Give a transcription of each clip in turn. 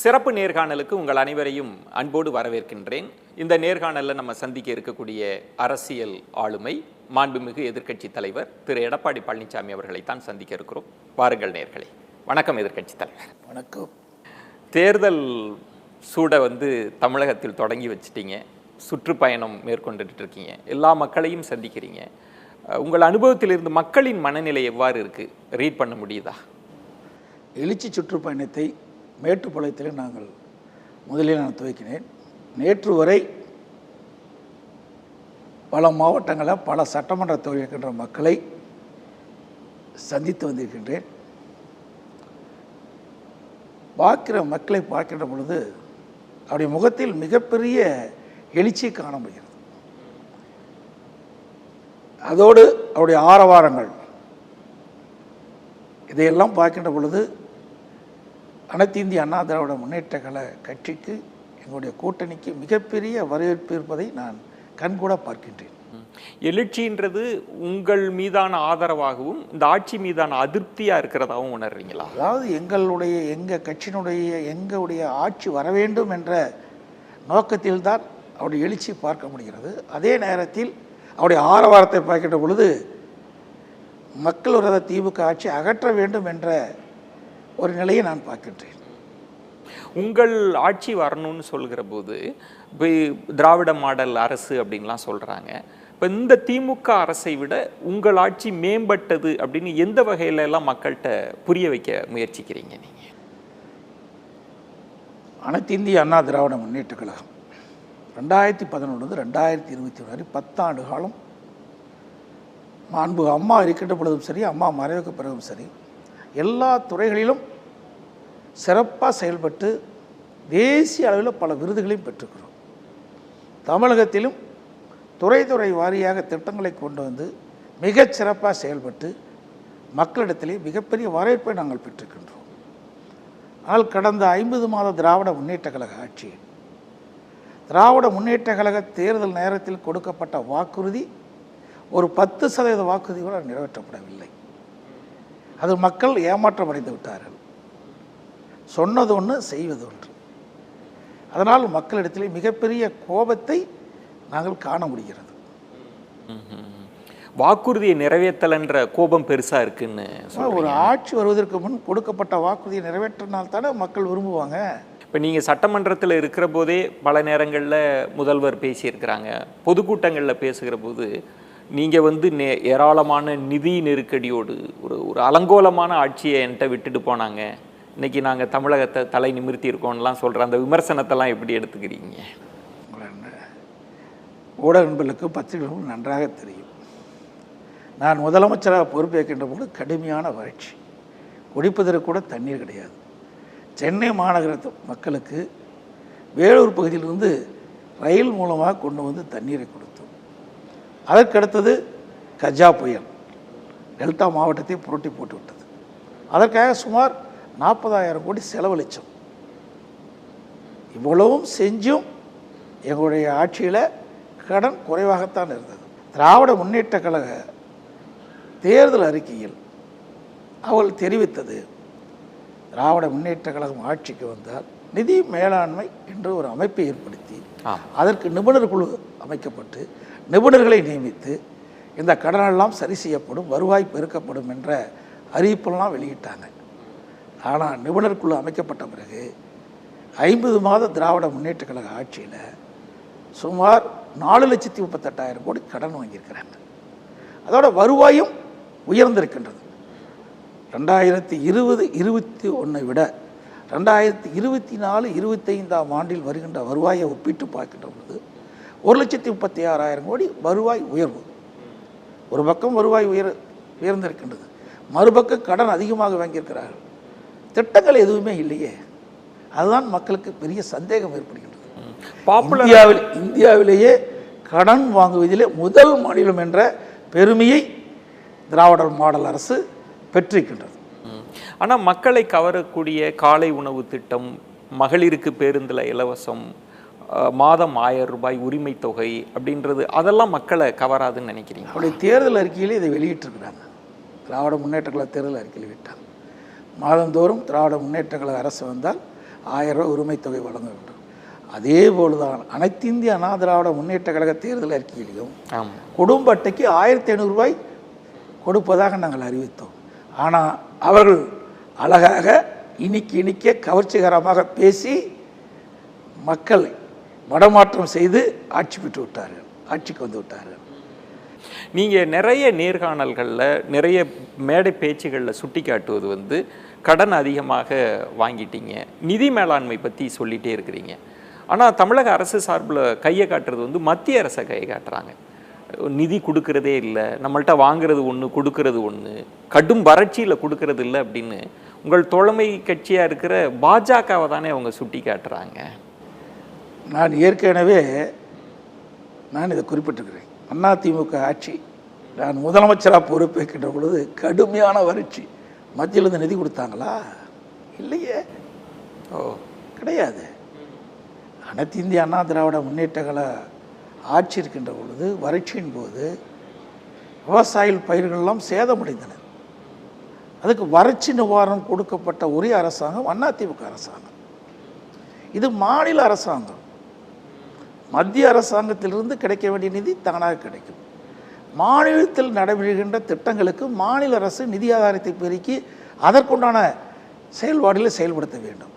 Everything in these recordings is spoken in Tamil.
சிறப்பு நேர்காணலுக்கு உங்கள் அனைவரையும் அன்போடு வரவேற்கின்றேன். இந்த நேர்காணலில் நம்ம சந்திக்க இருக்கக்கூடிய அரசியல் ஆளுமை மாண்புமிகு எதிர்க்கட்சி தலைவர் திரு எடப்பாடி பழனிசாமி அவர்களைத்தான் சந்திக்க இருக்கிறோம். வாருங்கள் நேர்களே. வணக்கம் எதிர்க்கட்சி தலைவர். வணக்கம். தேர்தல் சூட தமிழகத்தில் தொடங்கி வச்சிட்டீங்க, சுற்றுப்பயணம் மேற்கொண்டுட்டு இருக்கீங்க, எல்லா மக்களையும் சந்திக்கிறீங்க. உங்கள் அனுபவத்திலிருந்து மக்களின் மனநிலை எவ்வாறு இருக்கு, ரீட் பண்ண முடியுதா? எழுச்சி சுற்றுப்பயணத்தை மேட்டுப்பாளையத்தில் நாங்கள் முதலில் நான் துவக்கினேன். நேற்று வரை பல மாவட்டங்களில் பல சட்டமன்ற தொகுதியில் இருக்கின்ற மக்களை சந்தித்து வந்திருக்கின்றேன். மக்களை பார்க்கின்ற பொழுது அவருடைய முகத்தில் மிகப்பெரிய எழுச்சியை காண முடிகிறது. அதோடு அவருடைய ஆரவாரங்கள் இதையெல்லாம் பார்க்கின்ற பொழுது அனைத்து இந்திய அண்ணா திராவிட முன்னேற்ற கழக கட்சிக்கு, எங்களுடைய கூட்டணிக்கு மிகப்பெரிய வரவேற்பு இருப்பதை நான் கண்கூட பார்க்கின்றேன். எழுச்சின்றது உங்கள் மீதான ஆதரவாகவும் இந்த ஆட்சி மீதான அதிருப்தியாக இருக்கிறதாகவும் உணர்றீங்களா? அதாவது எங்கள் கட்சியினுடைய எங்களுடைய ஆட்சி வர வேண்டும் என்ற நோக்கத்தில் தான் அவருடைய எழுச்சி பார்க்க முடிகிறது. அதே நேரத்தில் அவருடைய ஆரவாரத்தை பார்க்கின்ற பொழுது மக்கள் விரோத திமுக ஆட்சி அகற்ற வேண்டும் என்ற ஒரு நிலையை நான் பார்க்கின்றேன். உங்கள் ஆட்சி வரணும்னு சொல்கிற போது இப்போ திராவிட மாடல் அரசு அப்படின்லாம் சொல்கிறாங்க. இப்போ இந்த திமுக அரசை விட உங்கள் ஆட்சி மேம்பட்டது அப்படின்னு எந்த வகையில எல்லாம் மக்கள்கிட்ட புரிய வைக்க முயற்சிக்கிறீங்க நீங்கள்? அனைத்து இந்திய அண்ணா திராவிட முன்னேற்ற கழகம் 2011 2021 வரை 10 ஆண்டு காலம் மாண்பு அம்மா இருக்கின்ற பொழுதும் சரி, அம்மா மறைவுக்கு பிறகும் சரி, எல்லா துறைகளிலும் சிறப்பாக செயல்பட்டு தேசிய அளவில் பல விருதுகளையும் பெற்றுக்கிறோம். தமிழகத்திலும் துறை வாரியாக திட்டங்களை கொண்டு வந்து மிகச் சிறப்பாக செயல்பட்டு மக்களிடத்திலே மிகப்பெரிய வரவேற்பை நாங்கள் பெற்றுக்கின்றோம். ஆனால் கடந்த 50 மாத திராவிட முன்னேற்ற கழக ஆட்சி, திராவிட முன்னேற்ற கழக தேர்தல் நேரத்தில் கொடுக்கப்பட்ட வாக்குறுதி ஒரு 10% வாக்குறுதி கூட நிறைவேற்றப்படவில்லை. அது மக்கள் ஏமாற்றம் அடைந்து விட்டார்கள். சொன்னது ஒன்று, செய்வது ஒன்று. அதனால் மக்களிடத்திலே மிகப்பெரிய கோபத்தை நாங்கள் காண முடிகிறது. வாக்குறுதியை நிறைவேற்றலன்ற கோபம் பெருசா இருக்குன்னு ஒரு ஆட்சி வருவதற்கு முன் கொடுக்கப்பட்ட வாக்குறுதியை நிறைவேற்றினால்தானே மக்கள் விரும்புவாங்க. இப்போ நீங்கள் சட்டமன்றத்தில் இருக்கிற போதே பல நேரங்களில் முதல்வர் பேசியிருக்கிறாங்க. பொதுக்கூட்டங்களில் பேசுகிற போது நீங்கள் ஏராளமான நிதி நெருக்கடியோடு ஒரு அலங்கோலமான ஆட்சியை என்கிட்ட விட்டுட்டு போனாங்க, இன்றைக்கி நாங்கள் தமிழகத்தை தலை நிமிர்த்தி இருக்கோம்லாம் சொல்கிற அந்த விமர்சனத்தெல்லாம் எப்படி எடுத்துக்கிறீங்க? ஊடக நண்பர்களுக்கும் பத்திரிகைகளுக்கும் நன்றாக தெரியும். நான் முதலமைச்சராக பொறுப்பேற்கின்ற போது கடுமையான வறட்சி, குடிப்பதற்கு கூட தண்ணீர் கிடையாது. சென்னை மாநகரத்து மக்களுக்கு வேலூர் பகுதியிலிருந்து ரயில் மூலமாக கொண்டு வந்து தண்ணீரை கொடுத்தோம். அதற்கடுத்தது கஜா புயல் டெல்டா மாவட்டத்தை புரட்டி போட்டு விட்டது. அதற்காக சுமார் 40,000 கோடி செலவழித்தோம். இவ்வளவும் செஞ்சும் எங்களுடைய ஆட்சியில் கடன் குறைவாகத்தான் இருந்தது. திராவிட முன்னேற்ற கழக தேர்தல் அறிக்கையில் அவள் தெரிவித்தது, திராவிட முன்னேற்ற கழகம் ஆட்சிக்கு வந்தால் நிதி மேலாண்மை என்று ஒரு அமைப்பை ஏற்படுத்தி அதற்கு நிபுணர் குழு அமைக்கப்பட்டு நிபுணர்களை நியமித்து இந்த கடனெல்லாம் சரி செய்யப்படும், வருவாய் பெருக்கப்படும் என்ற அறிவிப்பெல்லாம் வெளியிட்டாங்க. ஆனால் நிபுணர் குழு அமைக்கப்பட்ட பிறகு 50 மாத திராவிட முன்னேற்ற கழக ஆட்சியில் சுமார் 4,38,000 கோடி கடன் வாங்கியிருக்கிறாங்க. அதோட வருவாயும் உயர்ந்திருக்கின்றது. 2020-21 விட 2024-25 ஆண்டில் வருகின்ற வருவாயை ஒப்பிட்டு பார்க்கின்ற பொழுது 1,36,000 கோடி வருவாய் உயர்வு. ஒரு பக்கம் வருவாய் உயர்ந்திருக்கின்றது, மறுபக்கம் கடன் அதிகமாக வாங்கியிருக்கிறார்கள். திட்டங்கள் எதுவுமே இல்லையே, அதுதான் மக்களுக்கு பெரிய சந்தேகம் ஏற்படுகின்றது. இந்தியாவிலேயே கடன் வாங்குவதிலே முதல் மாநிலம் என்ற பெருமையை திராவிட மாடல் அரசு பெற்றிருக்கின்றது. ஆனால் மக்களை கவரக்கூடிய காலை உணவு திட்டம், மகளிருக்கு பேருந்தில் இலவசம், மாதம் 1000 ரூபாய் உரிமை தொகை அப்படின்றது அதெல்லாம் மக்களை கவராதுன்னு நினைக்கிறீங்க? அவருடைய தேர்தல் அறிக்கையிலே இதை வெளியிட்டிருக்கிறாங்க. திராவிட முன்னேற்ற கழக தேர்தல் அறிக்கையில் விட்டாங்க. மாதந்தோறும் திராவிட முன்னேற்ற கழக அரசு வந்தால் 1000 ரூபாய் உரிமை தொகை வழங்க வேண்டும். அதே போலதான் அனைத்து இந்திய அண்ணா திராவிட முன்னேற்ற கழக தேர்தல் அறிக்கையிலையும் குடும்ப அட்டைக்கு 1500 ரூபாய் கொடுப்பதாக நாங்கள் அறிவித்தோம். ஆனால் அவர்கள் அழகாக இனிக்க கவர்ச்சிகரமாக பேசி மக்களை மடமாற்றம் செய்து ஆட்சி பெற்று விட்டார்கள், ஆட்சிக்கு வந்து விட்டார்கள். நீங்கள் நிறைய நேர்காணல்களில் நிறைய மேடை பேச்சுகளில் சுட்டி காட்டுவது வந்து கடன் அதிகமாக வாங்கிட்டீங்க, நிதி மேலாண்மை பற்றி சொல்லிகிட்டே இருக்கிறீங்க. ஆனால் தமிழக அரசு சார்பில் கையை காட்டுறது வந்து மத்திய அரசை கையை காட்டுறாங்க. நிதி கொடுக்கறதே இல்லை, நம்மள்கிட்ட வாங்குறது ஒன்று கொடுக்கறது ஒன்று, கடும் வறட்சியில் கொடுக்கறது இல்லை அப்படின்னு உங்கள் தோழமை கட்சியாக இருக்கிற பாஜகவை தானே அவங்க சுட்டி காட்டுறாங்க. நான் ஏற்கனவே இதை குறிப்பிட்டிருக்கிறேன். அதிமுக ஆட்சி நான் முதலமைச்சராக பொறுப்பேற்கின்ற பொழுது கடுமையான வறட்சி. மத்தியிலிருந்து நிதி கொடுத்தாங்களா? இல்லையே, கிடையாது. அனைத்து இந்திய அண்ணா திராவிட முன்னேற்ற கழக ஆட்சி இருக்கின்ற பொழுது வறட்சியின் போது விவசாயிகள் பயிர்களெல்லாம் சேதமடைந்தன. அதுக்கு வறட்சி நிவாரணம் கொடுக்கப்பட்ட ஒரே அரசாங்கம் அதிமுக அரசாங்கம். இது மாநில அரசாங்கம். மத்திய அரசாங்கத்திலிருந்து கிடைக்க வேண்டிய நிதி தானாக கிடைக்கும். மாநிலத்தில் நடைபெறுகின்ற திட்டங்களுக்கு மாநில அரசு நிதி ஆதாரத்தை பெருக்கி அதற்குண்டான செயல்பாடுகளை செயல்படுத்த வேண்டும்.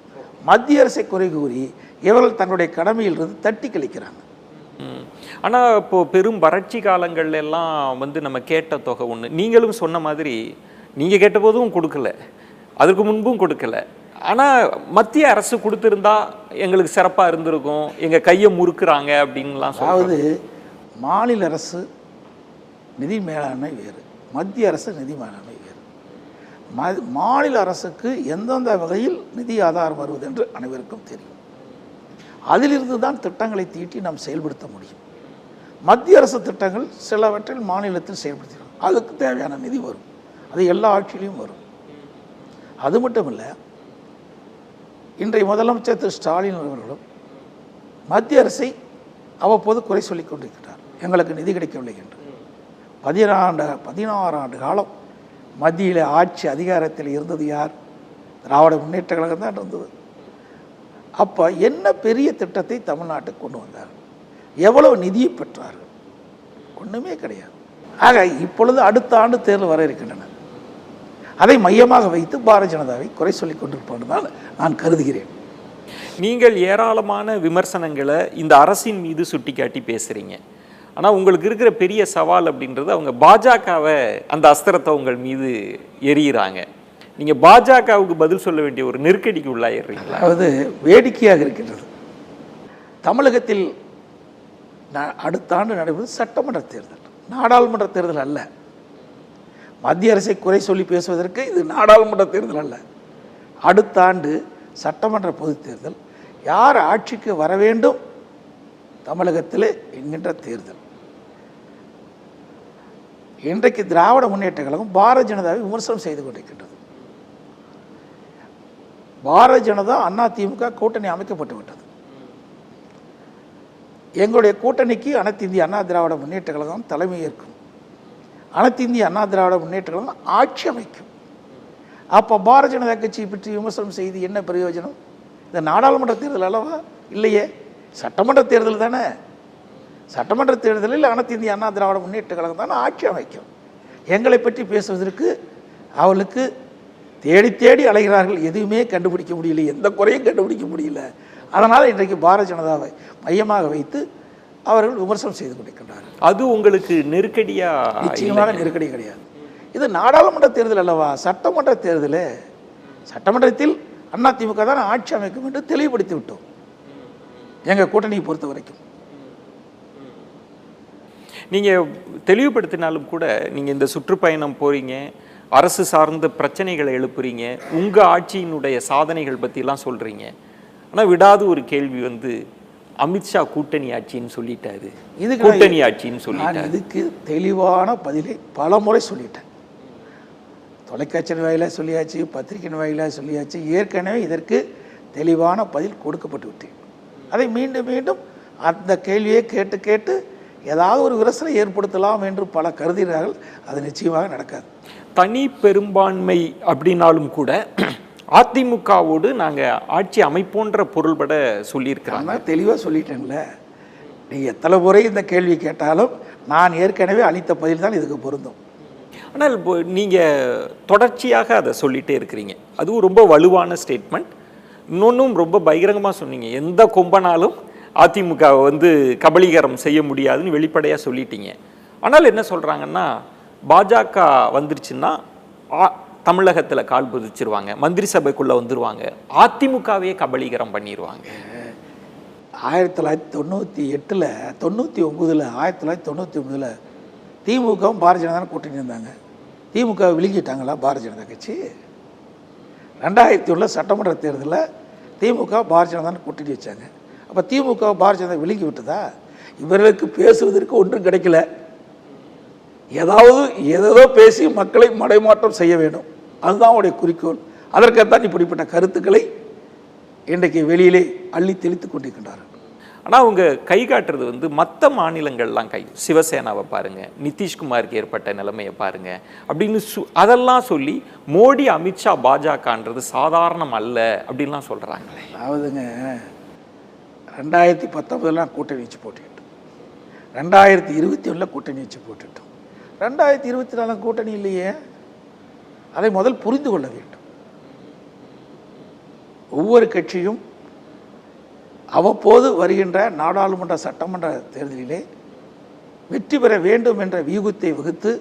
மத்திய அரசை குறை கூறி இவர்கள் தங்களுடைய கடமையிலிருந்து தட்டி கழிக்கிறாங்க. ஆனால் இப்போது பெரும் வறட்சி காலங்கள்ல எல்லாம் வந்து நம்ம கேட்ட தொகை ஒன்று, நீங்களும் சொன்ன மாதிரி நீங்கள் கேட்ட போதும் கொடுக்கல, அதுக்கு முன்பும் கொடுக்கல. ஆனால் மத்திய அரசு கொடுத்துருந்தா எங்களுக்கு சிறப்பாக இருந்திருக்கும், எங்கள் கையை முறுக்குறாங்க அப்படின்லாம். அதாவது மாநில அரசு நிதி மேலாண்மை வேறு, மத்திய அரசு நிதி மேலாண்மை வேறு. மாநில அரசுக்கு எந்தெந்த வகையில் நிதி ஆதாரம் வருவது என்று அனைவருக்கும் தெரியும். அதிலிருந்து தான் திட்டங்களை தீட்டி நாம் செயல்படுத்த முடியும். மத்திய அரசு திட்டங்கள் சிலவற்றில் மாநிலத்தில் செயல்படுத்திடும், அதுக்கு தேவையான நிதி வரும். அது எல்லா ஆட்சியிலையும் வரும். அது மட்டும் இல்லை, இன்றைய முதலமைச்சர் திரு ஸ்டாலின் அவர்களும் மத்திய அரசை அவ்வப்போது குறை சொல்லிக் கொண்டிருக்கிறார், எங்களுக்கு நிதி கிடைக்கவில்லை என்று. 16 ஆண்டு காலம் மத்தியில் ஆட்சி அதிகாரத்தில் இருந்தது யார்? திராவிட முன்னேற்ற கழகம் தான் இருந்தது. அப்போ என்ன பெரிய திட்டத்தை தமிழ்நாட்டுக்கு கொண்டு வந்தார்? எவ்வளவு நிதியை பெற்றார்கள்? ஒன்றுமே கிடையாது. ஆக இப்பொழுது அடுத்த ஆண்டு தேர்தல் வர இருக்கின்றன. அதை மையமாக வைத்து பாரதிய ஜனதாவை குறை சொல்லிக் கொண்டிருப்பது தான் நான் கருதுகிறேன். நீங்கள் ஏராளமான விமர்சனங்களை இந்த அரசின் மீது சுட்டிக்காட்டி பேசுகிறீங்க. ஆனால் உங்களுக்கு இருக்கிற பெரிய சவால் அப்படின்றது அவங்க பாஜகவை அந்த அஸ்திரத்தை உங்கள் மீது எரியிறாங்க. நீங்கள் பாஜகவுக்கு பதில் சொல்ல வேண்டிய ஒரு நெருக்கடிக்கு உள்ளாயிடுறீங்களா? அதாவது வேடிக்கையாக இருக்கின்றது. தமிழகத்தில் அடுத்த ஆண்டு நடைபெறுவது சட்டமன்ற தேர்தல், நாடாளுமன்ற தேர்தல் அல்ல. மத்திய அரசை குறை சொல்லி பேசுவதற்கு இது நாடாளுமன்ற தேர்தல் அல்ல. அடுத்த ஆண்டு சட்டமன்ற பொதுத் தேர்தல். யார் ஆட்சிக்கு வர வேண்டும் தமிழகத்தில் என்கின்ற தேர்தல். இன்றைக்கு திராவிட முன்னேற்ற கழகம் பாரதிய ஜனதாவை விமர்சனம் செய்து கொண்டிருக்கின்றது. பாரதிய ஜனதா அதிமுக கூட்டணி அமைக்கப்பட்டு விட்டது. எங்களுடைய கூட்டணிக்கு அனைத்து இந்திய அண்ணா திராவிட முன்னேற்ற கழகம் தலைமை ஏற்கும். அனைத்து இந்திய அண்ணா திராவிட முன்னேற்ற கழகம் ஆட்சி அமைக்கும். அப்போ பாரதிய ஜனதா கட்சியை பற்றி விமர்சனம் செய்து என்ன பிரயோஜனம்? இந்த நாடாளுமன்ற தேர்தல் அல்லவா? இல்லையே, சட்டமன்ற தேர்தல் தானே. சட்டமன்ற தேர்தலில் அனைத்து இந்திய அண்ணா திராவிட முன்னேற்ற கழகம் தானே ஆட்சி அமைக்கும். எங்களை பற்றி பேசுவதற்கு அவளுக்கு தேடி தேடி அலைகிறார்கள். எதுவுமே கண்டுபிடிக்க முடியல, எந்த குறையும் கண்டுபிடிக்க முடியல. அதனால் இன்றைக்கு பாரதிய ஜனதாவை மையமாக வைத்து அவர்கள் விமர்சனம் செய்து கொண்டிருக்கின்றார்கள். அது உங்களுக்கு நெருக்கடியா? நிச்சயமாக நெருக்கடி கிடையாது. இது நாடாளுமன்ற தேர்தல் அல்லவா, சட்டமன்ற தேர்தல். சட்டமன்றத்தில் அதிமுக தான் ஆட்சி அமைக்கும் என்று தெளிவுபடுத்தி விட்டோம் எங்கள் கூட்டணியை பொறுத்த வரைக்கும். நீங்கள் தெளிவுபடுத்தினாலும் கூட நீங்கள் இந்த சுற்றுப்பயணம் போகிறீங்க, அரசு சார்ந்த பிரச்சனைகளை எழுப்புறீங்க, உங்கள் ஆட்சியினுடைய சாதனைகள் பற்றிலாம் சொல்கிறீங்க. ஆனால் விடாத ஒரு கேள்வி வந்து அமித்ஷா கூட்டணி ஆட்சின்னு சொல்லிட்டாரு, இது கூட்டணி ஆட்சின்னு சொல்லிட்டாரு. இதுக்கு தெளிவான பதிலை பல முறை சொல்லிட்டேன். தொலைக்காட்சியின் வாயிலாக சொல்லியாச்சு, பத்திரிகையின் வாயிலாக சொல்லியாச்சு. ஏற்கனவே இதற்கு தெளிவான பதில் கொடுக்கப்பட்டு விட்டேன். அதை மீண்டும் மீண்டும் அந்த கேள்வியை கேட்டு கேட்டு ஏதாவது ஒரு விரசலை ஏற்படுத்தலாம் என்று பல கருதுகிறார்கள். அது நிச்சயமாக நடக்காது. தனி பெரும்பான்மை அப்படின்னாலும் கூட அதிமுகவோடு நாங்கள் ஆட்சி அமைப்போன்ற பொருள்பட சொல்லியிருக்கிறாங்க. நான் தெளிவாக சொல்லிட்டேன்ல. நீங்கள் எத்தனை முறை இந்த கேள்வி கேட்டாலும் நான் ஏற்கனவே அளித்த பதில் தான் இதுக்கு பொருந்தும். ஆனால் இப்போ நீங்கள் தொடர்ச்சியாக அதை சொல்லிகிட்டே இருக்கிறீங்க. அதுவும் ரொம்ப வலுவான ஸ்டேட்மெண்ட். இன்னொன்றும் ரொம்ப பகிரங்கமாக சொன்னீங்க, எந்த கொம்பனாலும் அதிமுகவை வந்து கபலீகரம் செய்ய முடியாதுன்னு வெளிப்படையாக சொல்லிட்டீங்க. ஆனால் என்ன சொல்கிறாங்கன்னா, பாஜக வந்துருச்சுன்னா தமிழகத்தில் கால் பதிச்சிருவாங்க, மந்திரி சபைக்குள்ளே வந்துடுவாங்க, அதிமுகவே கபலீகரம் பண்ணிடுவாங்க. 1998 1999 திமுகவும் பாரதிய ஜனதா கூட்டணி இருந்தாங்க. திமுக விழுங்கிட்டாங்களா பாரதிய ஜனதா கட்சி? 2001 சட்டமன்ற தேர்தலில் திமுக பாரதிய ஜனதா கூட்டணி வச்சாங்க. அப்போ திமுக பாரதிய ஜனதா விழுங்கி விட்டதா? இவர்களுக்கு பேசுவதற்கு ஒன்றும் கிடைக்கல. ஏதாவது ஏதோ பேசி மக்களை மடைமாற்றம் செய்ய வேண்டும், அதுதான் அவருடைய குறிக்கோள். அதற்காகத்தான் இப்படிப்பட்ட கருத்துக்களை இன்றைக்கு வெளியிலே அள்ளி தெளித்து கொண்டிருக்கின்றார்கள். ஆனால் அவங்க கை காட்டுறது வந்து மற்ற மாநிலங்கள்லாம் சிவசேனாவை பாருங்கள், நிதிஷ்குமாருக்கு ஏற்பட்ட நிலைமையை பாருங்கள் அப்படின்னு அதெல்லாம் சொல்லி மோடி அமித்ஷா பாஜகன்றது சாதாரணம் அல்ல அப்படின்லாம் சொல்கிறாங்களே. அதாவதுங்க, 2019 கூட்டணி வச்சு போட்டுக்கிட்டோம், 2021 கூட்டணி வச்சு போட்டுட்டோம், 2024 கூட்டணி இல்லையே. அதை முதல் புரிந்து கொள்ள வேண்டும். ஒவ்வொரு கட்சியும் அவ்வப்போது வருகின்ற நாடாளுமன்ற சட்டமன்ற தேர்தலிலே வெற்றி பெற வேண்டும் என்ற வியூகத்தை வகுத்து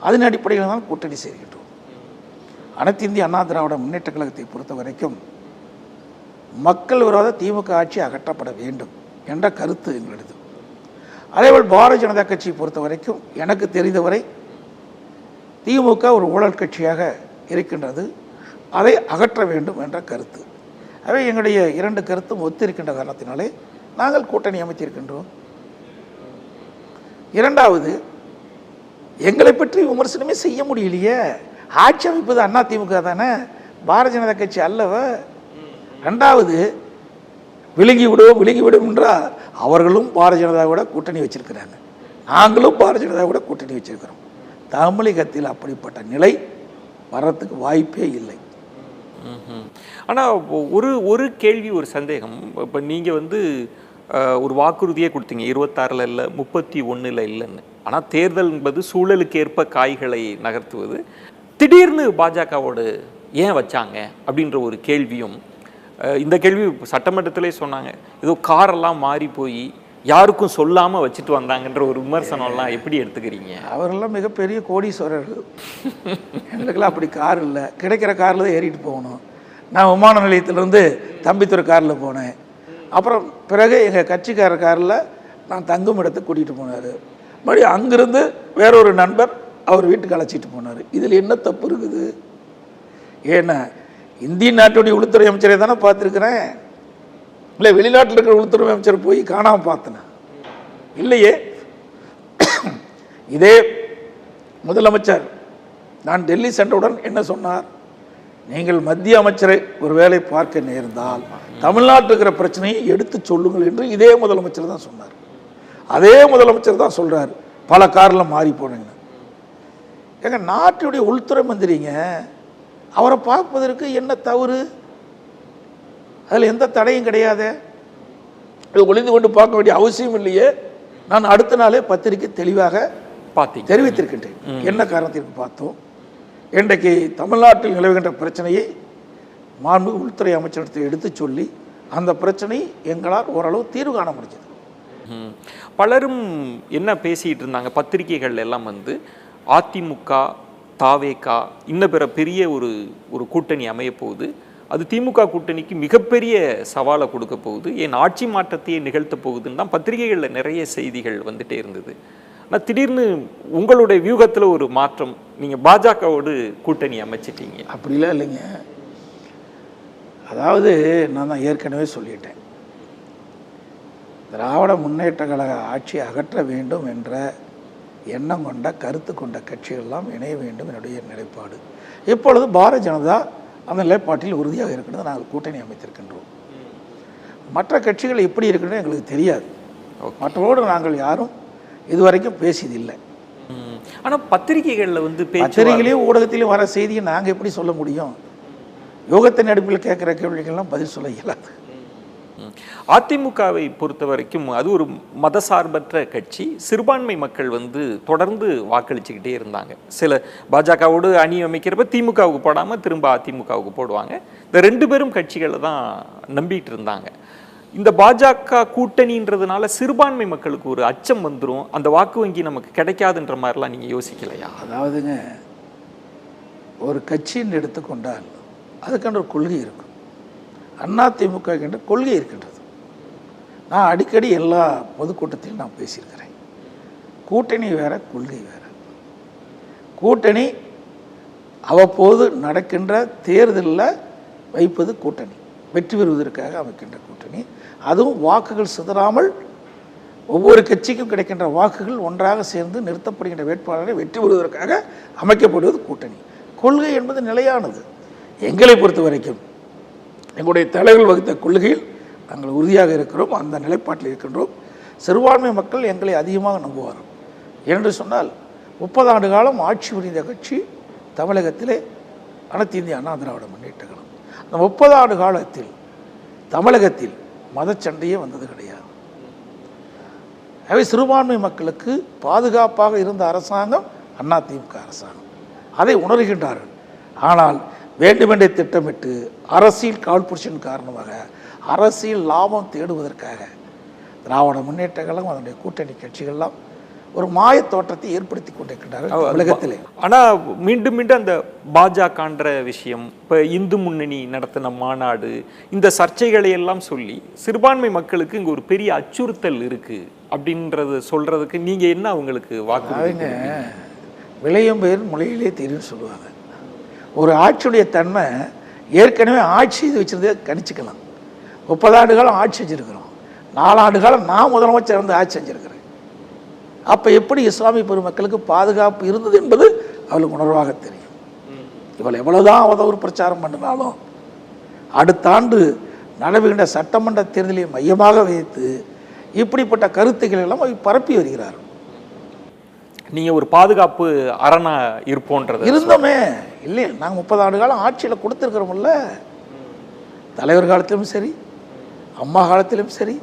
அதன் அடிப்படையில் தான் கூட்டணி செய்கின்றோம். அனைத்து இந்திய அண்ணா திராவிட முன்னேற்ற கழகத்தை பொறுத்த வரைக்கும் மக்கள் விரோத திமுக ஆட்சி அகற்றப்பட வேண்டும் என்ற கருத்து எங்களது. அதேபோல் பாரதிய ஜனதா கட்சியை பொறுத்த வரைக்கும் எனக்கு தெரிந்தவரை திமுக ஒரு ஊழல் கட்சியாக இருக்கின்றது, அதை அகற்ற வேண்டும் என்ற கருத்து. அவை எங்களுடைய இரண்டு கருத்தும் ஒத்திருக்கின்ற காரணத்தினாலே நாங்கள் கூட்டணி அமைத்திருக்கின்றோம். இரண்டாவது, எங்களை பற்றி விமர்சனமே செய்ய முடியலையே. ஆட்சி அமைப்பது அண்ணா திமுக தானே, பாரதிய ஜனதா கட்சி அல்லவ. ரெண்டாவது, விழுங்கி விடுவோம் என்றால் அவர்களும் பாரதிய ஜனதாவோட கூட்டணி வச்சிருக்கிறாங்க, நாங்களும் பாரதிய ஜனதாவோட கூட்டணி வச்சிருக்கிறோம். தமிழகத்தில் அப்படிப்பட்ட நிலை வர்றதுக்கு வாய்ப்பே இல்லை. ஆனால் ஒரு கேள்வி, ஒரு சந்தேகம். இப்போ நீங்கள் வந்து ஒரு வாக்குறுதியே கொடுத்தீங்க, 26 இல்லை 31 இல்லைன்னு. ஆனால் தேர்தல் என்பது சூழலுக்கு ஏற்ப காய்களை நகர்த்துவது. திடீர்னு பாஜகவோடு ஏன் வச்சாங்க அப்படின்ற ஒரு கேள்வியும், இந்த கேள்வி சட்டமன்றத்திலே சொன்னாங்க, ஏதோ காரெல்லாம் மாறி போய் யாருக்கும் சொல்லாமல் வச்சுட்டு வந்தாங்கன்ற ஒரு விமர்சனம்லாம் எப்படி எடுத்துக்கிறீங்க? அவரெல்லாம் மிகப்பெரிய கோடீஸ்வரர்கள். எங்களுக்கெல்லாம் அப்படி கார் இல்லை, கிடைக்கிற காரில் தான் ஏறிட்டு போகணும். நான் விமான நிலையத்திலேருந்து தம்பித்துறை காரில் போனேன். அப்புறம் பிறகு எங்கள் கட்சிக்காரர் காரில் நான் தங்கும் இடத்துக்கு கூட்டிகிட்டு போனார். மறுபடியும் அங்கிருந்து வேறொரு நண்பர் அவர் வீட்டுக்கு அழைச்சிட்டு போனார். இதில் என்ன தப்பு இருக்குது? ஏன்னா இந்திய நாட்டுடைய உள்துறை அமைச்சரை தானே பார்த்துருக்குறேன், இல்லை வெளிநாட்டில் இருக்கிற உள்துறை அமைச்சர் போய் காணாமல் பார்த்தேன் இல்லையே. இதே முதலமைச்சர் நான் டெல்லி சென்றவுடன் என்ன சொன்னார்? நீங்கள் மத்திய அமைச்சரை ஒரு வேலை பார்க்க நேர்ந்தால் தமிழ்நாட்டில் இருக்கிற பிரச்சனையை எடுத்து சொல்லுங்கள் என்று இதே முதலமைச்சர் தான் சொன்னார். அதே முதலமைச்சர் தான் சொல்கிறார், பல காரில் மாறி போனீங்க. எங்கள் நாட்டுடைய உள்துறை மந்திரிங்க, அவரை பார்ப்பதற்கு என்ன தவறு? அதில் எந்த தடையும் கிடையாது. ஒளிந்து கொண்டு பார்க்க வேண்டிய அவசியம் இல்லையே. நான் அடுத்த நாளே பத்திரிகை தெளிவாக தெரிவித்திருக்கின்றேன். என்ன காரணத்திற்கு பார்த்தோம், இன்றைக்கு தமிழ்நாட்டில் நிலவுகின்ற பிரச்சனையை மாண்பு உள்துறை அமைச்சரிடத்தை எடுத்து சொல்லி அந்த பிரச்சனை எங்களால் ஓரளவு தீர்வு காண முடிஞ்சது. பலரும் என்ன பேசிகிட்டு இருந்தாங்க, பத்திரிகைகள் எல்லாம் வந்து அதிமுக தாவேகா இன்னும் பிற பெரிய ஒரு கூட்டணி அமைய போகுது, அது திமுக கூட்டணிக்கு மிகப்பெரிய சவாலை கொடுக்க போகுது, ஏன் ஆட்சி மாற்றத்தையே நிகழ்த்த போகுதுன்னு தான் பத்திரிகைகளில் நிறைய செய்திகள் வந்துட்டே இருந்தது. ஆனால் திடீர்னு உங்களுடைய வியூகத்தில் ஒரு மாற்றம், நீங்கள் பாஜகவோடு கூட்டணி அமைச்சிட்டீங்க. அப்படிலாம் இல்லைங்க. அதாவது நான் தான் ஏற்கனவே சொல்லிட்டேன், திராவிட முன்னேற்ற கழக ஆட்சியை அகற்ற வேண்டும் என்ற எண்ணம் கொண்ட கருத்து கொண்ட கட்சிகளெல்லாம் இணைய வேண்டும் என்னுடைய நிலைப்பாடு. இப்பொழுது பாரதிய ஜனதா அந்த நிலைப்பாட்டில் உறுதியாக இருக்கிறது, நாங்கள் கூட்டணி அமைத்திருக்கின்றோம். மற்ற கட்சிகள் எப்படி இருக்குன்னு எங்களுக்கு தெரியாது, மற்றவோடு நாங்கள் யாரும் இதுவரைக்கும் பேசியதில்லை. ஆனால் பத்திரிகைகளில் வந்து பத்திரிகையிலையும் ஊடகத்திலையும் வர செய்தியை நாங்கள் எப்படி சொல்ல முடியும்? யோகத்தின் அடிப்பில் கேட்குற கேள்விகள்லாம் பதில் சொல்ல இயலாது. அதிமுகவை பொறுத்த வரைக்கும் அது ஒரு மதசார்பற்ற கட்சி. சிறுபான்மை மக்கள் வந்து தொடர்ந்து வாக்களிச்சுக்கிட்டே இருந்தாங்க. சில பாஜகவோடு அணி அமைக்கிறப்ப திமுகவுக்கு போடாமல் திரும்ப அதிமுகவுக்கு போடுவாங்க. இந்த ரெண்டு பேரும் கட்சிகளை தான் நம்பிட்டு இருந்தாங்க. இந்த பாஜக கூட்டணின்றதுனால சிறுபான்மை மக்களுக்கு ஒரு அச்சம் வந்துடும், அந்த வாக்கு வங்கி நமக்கு கிடைக்காதுன்ற மாதிரிலாம் நீங்கள் யோசிக்கலையா? அதாவதுங்க, ஒரு கட்சின்னு எடுத்துக்கொண்டால் அதுக்கான ஒரு கொள்கை இருக்கும். அதிமுக என்ற கொள்கை இருக்கின்றது. நான் அடிக்கடி எல்லா பொதுக்கூட்டத்திலும் நான் பேசியிருக்கிறேன். கூட்டணி வேற, கொள்கை வேற. கூட்டணி அவ்வப்போது நடக்கின்ற தேர்தலில் வைப்பது கூட்டணி, வெற்றி பெறுவதற்காக அமைக்கின்ற கூட்டணி. அதுவும் வாக்குகள் சிதறாமல் ஒவ்வொரு கட்சிக்கும் கிடைக்கின்ற வாக்குகள் ஒன்றாக சேர்ந்து நிறுத்தப்படுகின்ற வேட்பாளரை வெற்றி பெறுவதற்காக அமைக்கப்படுவது கூட்டணி. கொள்கை என்பது நிலையானது. எங்களை பொறுத்த வரைக்கும் எங்களுடைய தலைவர்கள் வகுத்த கொள்கையில் நாங்கள் உறுதியாக இருக்கிறோம், அந்த நிலைப்பாட்டில் இருக்கின்றோம். சிறுபான்மை மக்கள் எங்களை அதிகமாக நம்புவார்கள். என்று சொன்னால் 30 ஆண்டு காலம் ஆட்சி புரிந்த கட்சி தமிழகத்திலே அனைத்து இந்திய அண்ணா திராவிட முன்னேற்ற கழகம். அந்த 30 ஆண்டு காலத்தில் தமிழகத்தில் மதச்சண்டையே வந்தது கிடையாது. எனவே சிறுபான்மை மக்களுக்கு பாதுகாப்பாக இருந்த அரசாங்கம் அதிமுக அரசாங்கம். அதை உணர்கின்றார்கள். ஆனால் வேண்டுமென்றே திட்டமிட்டு அரசியல் காழ்ப்புணர்ச்சியின் காரணமாக அரசியல் லாபம் தேடுவதற்காக திராவிட முன்னேற்ற கழகம் அதனுடைய கூட்டணி கட்சிகள்லாம் ஒரு மாய தோற்றத்தை ஏற்படுத்தி கொண்டிருக்கிறார்கள் தமிழகத்திலே. ஆனால் மீண்டும் மீண்டும் அந்த பாஜகன்ற விஷயம், இப்போ இந்து முன்னணி நடத்தின மாநாடு, இந்த சர்ச்சைகளை எல்லாம் சொல்லி சிறுபான்மை மக்களுக்கு இங்கே ஒரு பெரிய அச்சுறுத்தல் இருக்குது அப்படின்றது சொல்கிறதுக்கு நீங்கள் என்ன அவங்களுக்கு வாக்கு? விளையும் பேர் மொழியிலே தெரியும் சொல்லுவாங்க. ஒரு ஆட்சியுடைய தன்மை ஏற்கனவே ஆட்சி இது வச்சிருந்தே கணிச்சிக்கலாம். 30 ஆண்டு காலம் ஆட்சி செஞ்சுருக்கிறோம், 4 ஆண்டு காலம் நான் முதலமைச்சர் இருந்து ஆட்சி செஞ்சுருக்கிறேன். அப்போ எப்படி இஸ்லாமிய பெருமக்களுக்கு பாதுகாப்பு இருந்தது என்பது அவளுக்கு உணர்வாக தெரியும். இவள் எவ்வளவுதான் அவதூறு பிரச்சாரம் பண்ணினாலும் அடுத்த ஆண்டு நடைபெறுகின்ற சட்டமன்ற தேர்தலை மையமாக வைத்து இப்படிப்பட்ட கருத்துக்கள் எல்லாம் பரப்பி வருகிறார்கள். நீங்கள் ஒரு பாதுகாப்பு அரணா இருப்போன்றது இருந்தோமே இல்லையா? நாங்கள் 30 ஆண்டு காலம் ஆட்சியில் கொடுத்துருக்குறோம்ல. தலைவர் காலத்திலும் சரி, அம்மா காலத்திலும் சரி,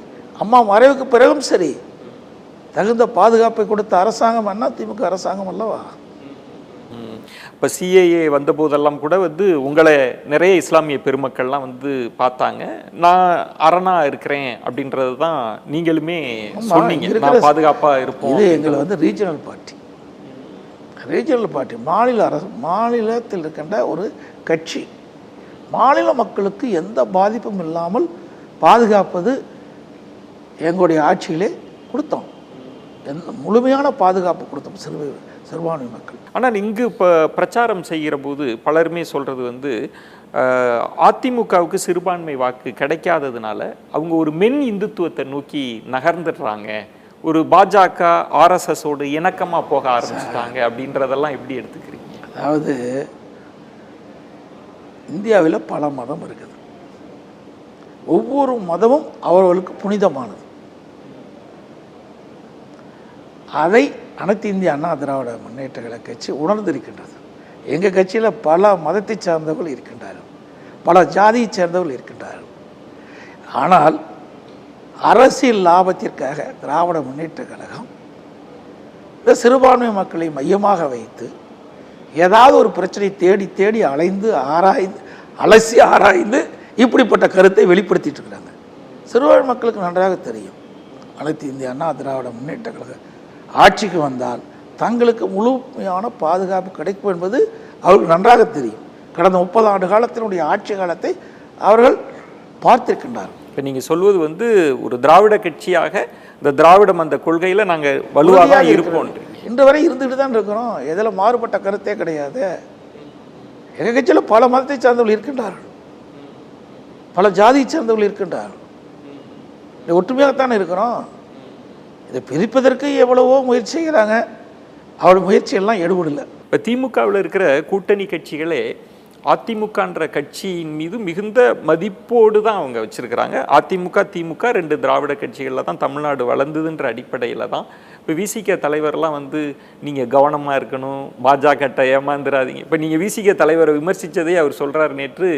அம்மா மறைவுக்கு பிறகும் சரி, தகுந்த பாதுகாப்பை கொடுத்த அரசாங்கம் அதிமுக அரசாங்கம் அல்லவா? இப்போ சிஏஏ வந்த போதெல்லாம் கூட வந்து உங்களை நிறைய இஸ்லாமிய பெருமக்கள்லாம் வந்து பார்த்தாங்க. நான் அரணா இருக்கிறேன் அப்படின்றது தான் நீங்களுமே சொன்னீங்க, நான் பாதுகாப்பாக இருப்போம். இது எங்களை வந்து ரீஜனல் பார்ட்டி, மாநிலத்தில் இருக்கின்ற ஒரு கட்சி. மாநில மக்களுக்கு எந்த பாதிப்பும் இல்லாமல் பாதுகாப்பது எங்களுடைய ஆட்சியிலே கொடுத்தோம். முழுமையான பாதுகாப்பு கொடுத்தோம் சிறுபான்மை மக்கள். ஆனால் இங்கு இப்போ பிரச்சாரம் செய்கிற போது பலருமே சொல்கிறது வந்து அதிமுகவுக்கு சிறுபான்மை வாக்கு கிடைக்காததுனால அவங்க ஒரு மென் இந்துத்துவத்தை நோக்கி நகர்ந்துடுறாங்க, ஒரு பாஜக ஆர்எஸ்எஸோடு இணக்கமாக போக ஆரம்பிச்சிட்டாங்க அப்படின்றதெல்லாம் எப்படி எடுத்துக்கிறீங்க? அதாவது இந்தியாவில் பல மதம் இருக்குது. ஒவ்வொரு மதமும் அவர்களுக்கு புனிதமானது. அதை அனைத்து இந்திய அண்ணா திராவிட முன்னேற்ற கழக கட்சி உணர்ந்திருக்கின்றது. எங்கள் கட்சியில் பல மதத்தை சார்ந்தவர்கள் இருக்கின்றார்கள், பல ஜாதியை சேர்ந்தவர்கள் இருக்கின்றார்கள். ஆனால் அரசியல் லாபத்திற்காக திராவிட முன்னேற்ற கழகம் இந்த சிறுபான்மை மக்களை மையமாக வைத்து ஏதாவது ஒரு பிரச்சனை தேடி தேடி அலசி ஆராய்ந்து இப்படிப்பட்ட கருத்தை வெளிப்படுத்திட்டு இருக்கிறாங்க. சிறுபான்மை மக்களுக்கு நன்றாக தெரியும், அனைத்து இந்திய அண்ணா திராவிட முன்னேற்ற கழக ஆட்சிக்கு வந்தால் தங்களுக்கு முழுமையான பாதுகாப்பு கிடைக்கும் என்பது அவர்களுக்கு நன்றாக தெரியும். கடந்த 30 ஆண்டு காலத்தினுடைய ஆட்சி காலத்தை அவர்கள் பார்த்திருக்கின்றார்கள். இப்போ நீங்கள் சொல்வது வந்து ஒரு திராவிட கட்சியாக இந்த திராவிடம் அந்த கொள்கையில் நாங்கள் வலுவாக இருப்போம். இன்று வரை இருந்துகிட்டு தான் இருக்கிறோம். எதில் மாறுபட்ட கருத்தே கிடையாது. எங்கள் கட்சியில் பல மதத்தை சார்ந்தவர்கள் இருக்கின்றார்கள், பல ஜாதியை சேர்ந்தவர்கள் இருக்கின்றார்கள். ஒற்றுமையாகத்தானே இருக்கிறோம். இதை பிரிப்பதற்கு எவ்வளவோ முயற்சி செய்கிறாங்க, அவருடைய முயற்சியெல்லாம் எடுபடலை. இப்போ திமுகவில் இருக்கிற கூட்டணி கட்சிகளே அதிமுகன்ற கட்சியின் மீது மிகுந்த மதிப்போடு தான் அவங்க வச்சுருக்கிறாங்க. அதிமுக திமுக 2 திராவிட கட்சிகளில் தான் தமிழ்நாடு வளர்ந்ததுன்ற அடிப்படையில் தான் இப்போ விசிக தலைவர்லாம் வந்து நீங்கள் கவனமாக இருக்கணும், பாஜக ஏமாந்துடாதீங்க. இப்போ நீங்கள் விசிக தலைவரை விமர்சித்ததே அவர் சொல்கிறார், நேற்று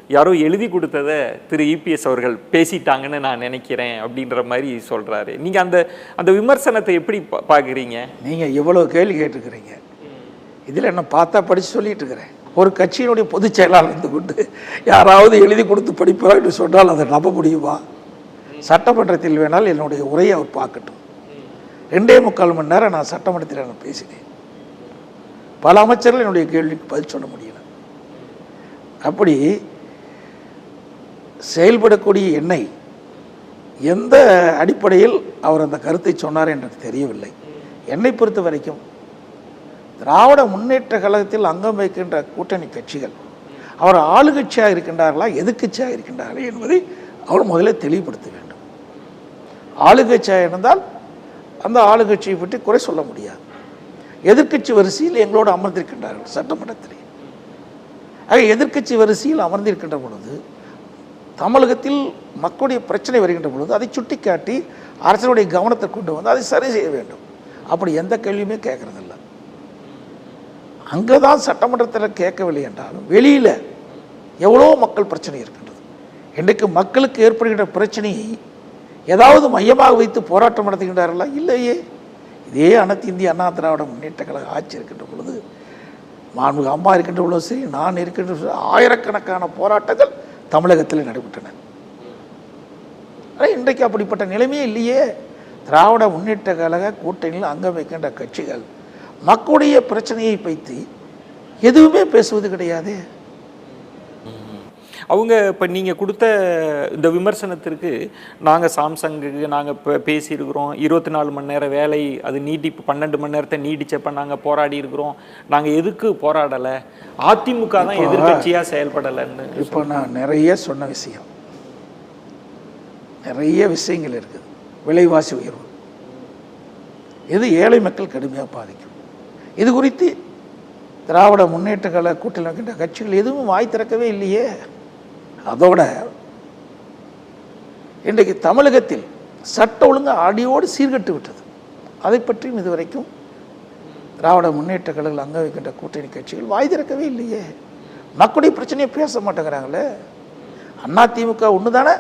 யாரோ எழுதி கொடுத்ததை திரு இபிஎஸ் அவர்கள் பேசிட்டாங்கன்னு நான் நினைக்கிறேன் அப்படின்ற மாதிரி சொல்றாரு. நீங்க அந்த அந்த விமர்சனத்தை எப்படி பார்க்குறீங்க? நீங்க இவ்வளவு கேள்வி கேட்டுக்கிறீங்க, இதில் என்ன பார்த்தா படித்து சொல்லிட்டு இருக்கிறேன். ஒரு கட்சியினுடைய பொதுச் செயலாளர் இருந்து கொண்டு யாராவது எழுதி கொடுத்து படிப்பா என்று சொன்னால் அதை நம்ப முடியுமா? சட்டமன்றத்தில் வேணால் என்னுடைய உரையை அவர் பார்க்கட்டும். 2.25 மணி நேரம் நான் சட்டமன்றத்தில் நான் பேசினேன். பல அமைச்சர்கள் என்னுடைய கேள்விக்கு பதில் சொல்ல முடியல. அப்படி செயல்படக்கூடிய என்னை எந்த அடிப்படையில் அவர் அந்த கருத்தை சொன்னார் என்று தெரியவில்லை. என்னை பொறுத்த வரைக்கும் திராவிட முன்னேற்ற கழகத்தில் அங்கம் வைக்கின்ற கூட்டணி கட்சிகள் அவர் ஆளுங்கட்சியாக இருக்கின்றார்களா எதிர்க்கட்சியாக இருக்கின்றார்களா என்பதை அவர் முதலில் தெளிவுபடுத்த வேண்டும். ஆளுங்கட்சியாக இருந்தால் அந்த ஆளுங்கட்சியை பற்றி குறை சொல்ல முடியாது. எதிர்க்கட்சி வரிசையில் எங்களோடு அமர்ந்திருக்கின்றார்கள் சட்டமன்றத்திலே. ஆக எதிர்க்கட்சி வரிசையில் அமர்ந்திருக்கின்ற பொழுது தமிழகத்தில் மக்களுடைய பிரச்சனை வருகின்ற பொழுது அதை சுட்டிக்காட்டி அரசனுடைய கவனத்தை கொண்டு வந்து அதை சரி செய்ய வேண்டும். அப்படி எந்த கேள்வியுமே கேட்கறதில்லை. அங்கே தான் சட்டமன்றத்தில் கேட்கவில்லை என்றாலும் வெளியில் எவ்வளோ மக்கள் பிரச்சனை இருக்கின்றது. இன்றைக்கு மக்களுக்கு ஏற்படுகின்ற பிரச்சனையை ஏதாவது மையமாக வைத்து போராட்டம் நடத்துகின்றார்களா? இல்லையே. இதே அனைத்து இந்திய அண்ணா திராவிட முன்னேற்ற கழக ஆட்சி இருக்கின்ற பொழுது, மாண்புமிகு அம்மா இருக்கின்ற பொழுது சரி, நான் இருக்கின்ற ஆயிரக்கணக்கான போராட்டங்கள் தமிழகத்தில் நடைபெற்றன. ஆனால் இன்றைக்கு அப்படிப்பட்ட நிலைமையே இல்லையே. திராவிட முன்னேற்ற கழக கூட்டணியில் அங்கம் வைக்கின்ற கட்சிகள் மக்களுடைய பிரச்சனையை வைத்து எதுவுமே பேசுவது கிடையாது. அவங்க இப்போ நீங்கள் கொடுத்த இந்த விமர்சனத்திற்கு நாங்கள் சாம்சங்குக்கு நாங்கள் இப்போ பேசியிருக்கிறோம், 24 மணி நேரம் வேலை அது நீட்டிப்பு 12 மணி நேரத்தை நீடிச்சப்போ நாங்கள் போராடி இருக்கிறோம், நாங்கள் எதுக்கு போராடலை, அதிமுக தான் எதிர்கட்சியாக செயல்படலைன்னு. இப்போ நான் நிறைய சொன்ன விஷயம், நிறைய விஷயங்கள் இருக்குது. விலைவாசி உயர்வு இது ஏழை மக்கள் கடுமையாக பாதிக்கும். இது குறித்து திராவிட முன்னேற்ற கழக கூட்டணி வைக்கின்ற கட்சிகள் எதுவும் வாய் திறக்கவே இல்லையே. அதோட இன்றைக்கு தமிழகத்தில் சட்ட ஒழுங்கு அடியோடு சீர்கட்டு விட்டது. அதை பற்றியும் இதுவரைக்கும் திராவிட முன்னேற்ற கழகங்கள் அங்க வைக்கின்ற கூட்டணி கட்சிகள் வாய் திறக்கவே இல்லையே. மக்களுடைய பிரச்சனையை பேச மாட்டேங்கிறாங்களே. அதிமுக ஒன்று தானே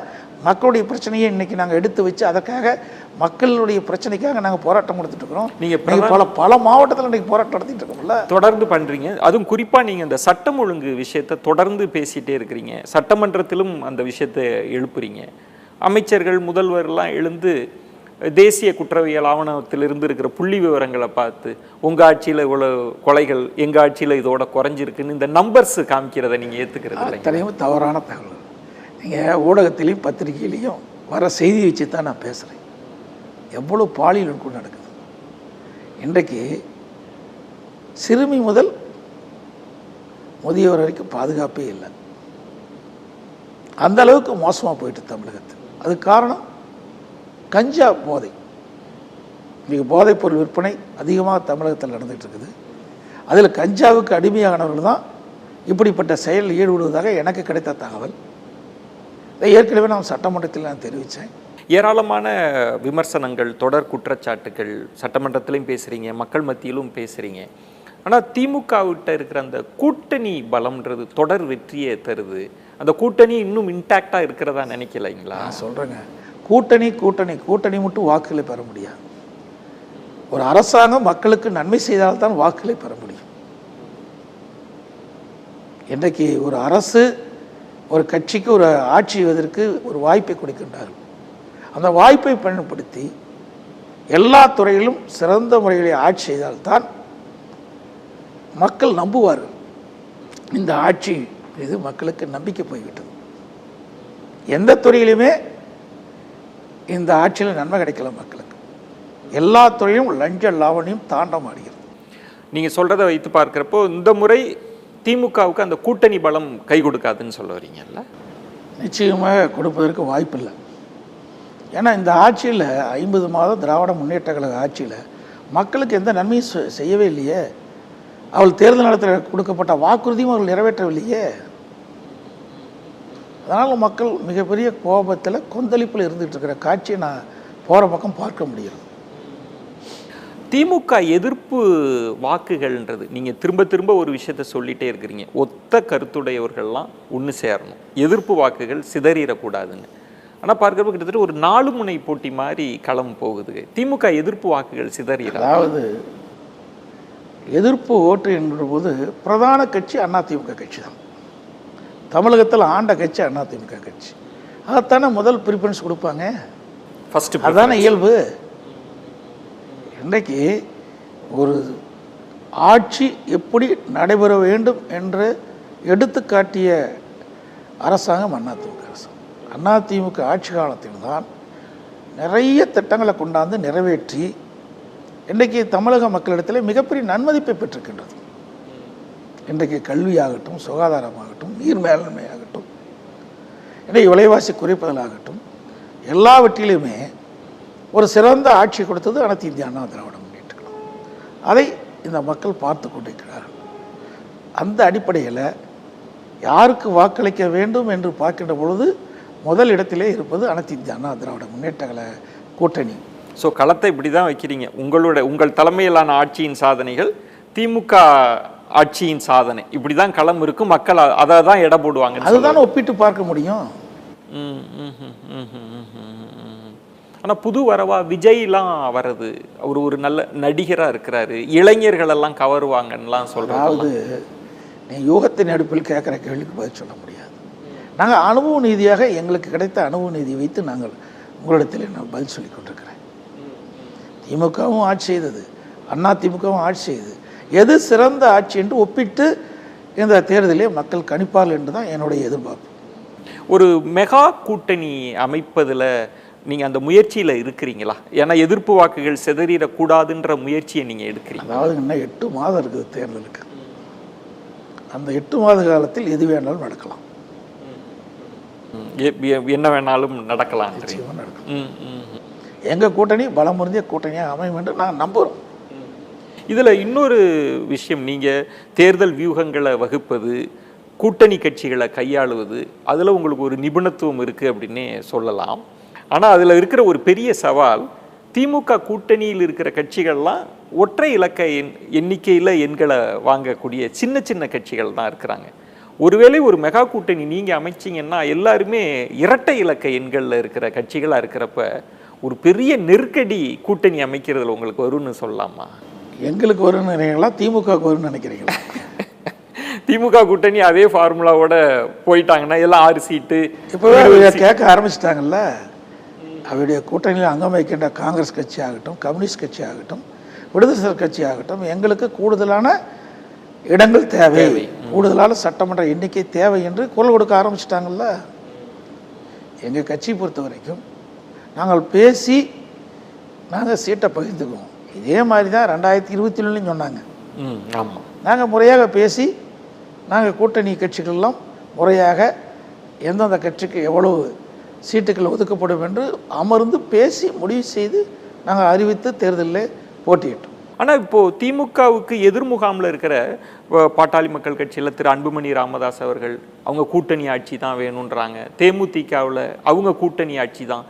மக்களுடைய பிரச்சனையை இன்னைக்கு நாங்கள் எடுத்து வச்சு அதற்காக மக்களுடைய பிரச்சனைக்காக நாங்கள் போராட்டம் கொடுத்துட்டு இருக்கிறோம். நீங்கள் பல மாவட்டத்தில் இன்றைக்கு போராட்டம் நடத்திட்டு இருக்கோம்ல, தொடர்ந்து பண்ணுறீங்க. அதுவும் குறிப்பாக நீங்கள் இந்த சட்டம் ஒழுங்கு விஷயத்தை தொடர்ந்து பேசிகிட்டே இருக்கிறீங்க, சட்டமன்றத்திலும் அந்த விஷயத்தை எழுப்புறீங்க. அமைச்சர்கள் முதல்வர்லாம் எழுந்து தேசிய குற்றவியல் ஆவணத்திலிருந்து இருக்கிற புள்ளி விவரங்களை பார்த்து உங்கள் ஆட்சியில் இவ்வளோ கொலைகள், எங்கள் ஆட்சியில் இதோட குறைஞ்சிருக்குன்னு இந்த நம்பர்ஸ் காமிக்கிறத நீங்கள் ஏற்றுக்கிறது அத்தனையும் தவறான தகவல். நீங்கள் ஊடகத்திலையும் பத்திரிகையிலையும் வர செய்தி வச்சு தான் நான் பேசுகிறேன். எவ்வளோ பாலியல் வன்கொடுமை நடக்குது. இன்றைக்கு சிறுமி முதல் முதியவர் வரைக்கும் பாதுகாப்பே இல்லை. அந்த அளவுக்கு மோசமாக போயிட்டு தமிழகத்தில். அதுக்கு காரணம் கஞ்சா போதை. இன்றைக்கு போதைப் பொருள் விற்பனை அதிகமாக தமிழகத்தில் நடந்துகிட்டு இருக்குது. அதில் கஞ்சாவுக்கு அடிமையானவர்கள் தான் இப்படிப்பட்ட செயலில் ஈடுபடுவதாக எனக்கு கிடைத்த தகவல். ஏற்கனவே நான் சட்டமன்றத்தில் நான் தெரிவித்தேன். ஏராளமான விமர்சனங்கள், தொடர் குற்றச்சாட்டுகள் சட்டமன்றத்திலையும் பேசுகிறீங்க, மக்கள் மத்தியிலும் பேசுகிறீங்க. ஆனால் திமுகவிட்ட இருக்கிற அந்த கூட்டணி பலம்ன்றது தொடர் வெற்றியை தருது. அந்த கூட்டணி இன்னும் இன்டாக்டாக இருக்கிறதா நினைக்கலைங்களா? நான் சொல்கிறேங்க, கூட்டணி கூட்டணி கூட்டணி மட்டும் வாக்குகளை பெற முடியாது. ஒரு அரசாங்கம் மக்களுக்கு நன்மை செய்தால்தான் வாக்குகளை பெற முடியும். இன்றைக்கு ஒரு அரசு ஒரு கட்சிக்கு ஒரு ஆட்சி செய்வதற்கு ஒரு வாய்ப்பை கொடுக்கின்றார்கள். அந்த வாய்ப்பை பயன்படுத்தி எல்லா துறையிலும் சிறந்த முறைகளை ஆட்சி செய்தால்தான் மக்கள் நம்புவார்கள். இந்த ஆட்சி இது மக்களுக்கு நம்பிக்கை போய்விட்டது. எந்த துறையிலுமே இந்த ஆட்சியில் நன்மை கிடைக்கல மக்களுக்கு. எல்லா துறையிலும் லஞ்ச லாவணியும் தாண்டமாடுகிறது. நீங்கள் சொல்கிறத வைத்து பார்க்குறப்போ இந்த முறை திமுகவுக்கு அந்த கூட்டணி பலம் கை கொடுக்காதுன்னு சொல்ல வரீங்கல்ல? நிச்சயமாக கொடுப்பதற்கு வாய்ப்பில்லை. ஏன்னா இந்த ஆட்சியில் 50 மாதம் திராவிட முன்னேற்ற கழக ஆட்சியில் மக்களுக்கு எந்த நன்மையும் செய்யவே இல்லையே. அவள் தேர்தல் நேரத்தில் கொடுக்கப்பட்ட வாக்குறுதியும் அவர்கள் நிறைவேற்றவில்லையே. அதனால் மக்கள் மிகப்பெரிய கோபத்தில் கொந்தளிப்பில் இருந்துகிட்டு இருக்கிற காட்சியை நான் போகிற பக்கம் பார்க்க முடிகிறது. திமுக எதிர்ப்பு வாக்குகள்ன்றது நீங்கள் திரும்ப திரும்ப ஒரு விஷயத்த சொல்லிட்டே இருக்கிறீங்க, ஒத்த கருத்துடையவர்கள்லாம் ஒன்று சேரணும், எதிர்ப்பு வாக்குகள் சிதறிடக்கூடாதுன்னு. ஆனால் பார்க்குறப்ப கிட்டத்தட்ட ஒரு 4 முனை போட்டி மாதிரி களம் போகுது. திமுக எதிர்ப்பு வாக்குகள் சிதறிட, அதாவது எதிர்ப்பு ஓட்டு என்கிற போது பிரதான கட்சி அதிமுக கட்சி தான். தமிழகத்தில் ஆண்ட கட்சி அதிமுக கட்சி. அதைத்தானே முதல் ப்ரிஃபரன்ஸ் கொடுப்பாங்க. ஃபர்ஸ்ட் அதுதானே இயல்பு. இன்றைக்கு ஒரு ஆட்சி எப்படி நடைபெற வேண்டும் என்று எடுத்துக்காட்டிய அரசாங்கம் அதிமுக அரசாங்கம். அதிமுக ஆட்சி காலத்தில் தான் நிறைய திட்டங்களை கொண்டாந்து நிறைவேற்றி இன்றைக்கு தமிழக மக்களிடத்தில் மிகப்பெரிய நன்மதிப்பை பெற்றிருக்கின்றது. இன்றைக்கு கல்வியாகட்டும், சுகாதாரமாகட்டும், நீர் மேலாண்மையாகட்டும், இன்றைக்கு விலைவாசி குறைப்பதாகட்டும், எல்லாவற்றிலுமே ஒரு சிறந்த ஆட்சி கொடுத்தது அனைத்து இந்திய அண்ணா திராவிட முன்னேற்ற கழகம். அதை இந்த மக்கள் பார்த்து கொண்டிருக்கிறார்கள். அந்த அடிப்படையில் யாருக்கு வாக்களிக்க வேண்டும் என்று பார்க்கின்ற பொழுது முதல் இடத்திலே இருப்பது அனைத்து இந்திய அண்ணா திராவிட முன்னேற்ற கழக கூட்டணி. ஸோ களத்தை இப்படி தான் வைக்கிறீங்க. உங்கள் தலைமையிலான ஆட்சியின் சாதனைகள், திமுக ஆட்சியின் சாதனை, இப்படி தான் களம் இருக்கும். மக்கள் அதை தான் எடை போடுவாங்க. அதுதான் ஒப்பிட்டு பார்க்க முடியும். ஆனால் புது வரவா விஜய்லாம் வர்றது, அவர் ஒரு நல்ல நடிகராக இருக்கிறாரு, இளைஞர்கள் எல்லாம் கவருவாங்கன்னெலாம் சொல்கிறாங்க. அதாவது நீ யூகத்தின் அடுப்பில் கேட்குற கேள்விக்கு பதில் சொல்ல முடியாது. நாங்கள் அனுபவ நீதியாக எங்களுக்கு கிடைத்த அனுபவ நீதியை வைத்து நாங்கள் உங்களிடத்தில் நான் பதில் சொல்லி கொண்டிருக்கிறேன். திமுகவும் ஆட்சி செய்தது, அதிமுகவும் ஆட்சி செய்தது. எது சிறந்த ஆட்சி என்று ஒப்பிட்டு இந்த தேர்தலே மக்கள் கணிப்பார்கள் என்று தான் என்னுடைய எதிர்பார்ப்பு. ஒரு மெகா கூட்டணி அமைப்பதில் நீங்கள் அந்த முயற்சியில் இருக்கிறீங்களா? ஏன்னா எதிர்ப்பு வாக்குகள் சிதறிடக்கூடாதுன்ற முயற்சியை நீங்கள் எடுக்கிறீங்க. அதாவது இன்னும் 8 மாதம் இருக்குது தேர்தலுக்கு. அந்த 8 மாத காலத்தில் எது வேணாலும் நடக்கலாம். என்ன வேணாலும் நடக்கலாம். எங்கள் கூட்டணி பலம் பொருந்திய கூட்டணியாக அமையும் என்று நான் நம்புகிறோம். இதில் இன்னொரு விஷயம், நீங்கள் தேர்தல் வியூகங்களை வகுப்பது, கூட்டணி கட்சிகளை கையாளுவது, அதில் உங்களுக்கு ஒரு நிபுணத்துவம் இருக்குது அப்படின்னே சொல்லலாம். ஆனால் அதில் இருக்கிற ஒரு பெரிய சவால், திமுக கூட்டணியில் இருக்கிற கட்சிகள்லாம் ஒற்றை இலக்க எண்ணிக்கையில் எண்களை வாங்கக்கூடிய சின்ன சின்ன கட்சிகள் தான் இருக்கிறாங்க. ஒருவேளை ஒரு மெகா கூட்டணி நீங்கள் அமைச்சிங்கன்னா எல்லாருமே இரட்டை இலக்க எண்களில் இருக்கிற கட்சிகளாக இருக்கிறப்ப ஒரு பெரிய நெருக்கடி கூட்டணி அமைக்கிறதுல உங்களுக்கு வரும்னு சொல்லலாமா? எங்களுக்கு வரும்னு நினைக்கிறீங்களா, திமுகவுக்கு வரும்னு நினைக்கிறீங்களா? திமுக கூட்டணி அதே ஃபார்முலாவோட போயிட்டாங்கன்னா எல்லாம் 6 சீட்டு இப்போவே கேட்க ஆரம்பிச்சிட்டாங்கல்ல. அவருடைய கூட்டணியில் அங்கம் வைக்கின்ற காங்கிரஸ் கட்சி ஆகட்டும், கம்யூனிஸ்ட் கட்சி ஆகட்டும், விடுதலை கட்சி ஆகட்டும், எங்களுக்கு கூடுதலான இடங்கள் தேவை, கூடுதலான சட்டமன்ற எண்ணிக்கை தேவை என்று குரல் கொடுக்க ஆரம்பிச்சிட்டாங்கல்ல. எங்கள் கட்சியை பொறுத்த வரைக்கும் நாங்கள் பேசி நாங்கள் சீட்டை பகிர்ந்துக்குவோம். இதே மாதிரி தான் 2021 சொன்னாங்க. ஆமாம், நாங்கள் முறையாக பேசி நாங்கள் கூட்டணி கட்சிகளெல்லாம் முறையாக எந்தெந்த கட்சிக்கு எவ்வளவு சீட்டுகள் ஒதுக்கப்படும் என்று அமர்ந்து பேசி முடிவு செய்து நாங்கள் அறிவித்து தேர்தலில் போட்டியிட்டோம். ஆனால் இப்போது திமுகவுக்கு எதிர்முகாமில் இருக்கிற பாட்டாளி மக்கள் கட்சியில் திரு அன்புமணி ராமதாஸ் அவர்கள் அவங்க கூட்டணி ஆட்சி தான் வேணுன்றாங்க. தேமுதிகவில் அவங்க கூட்டணி ஆட்சி தான்.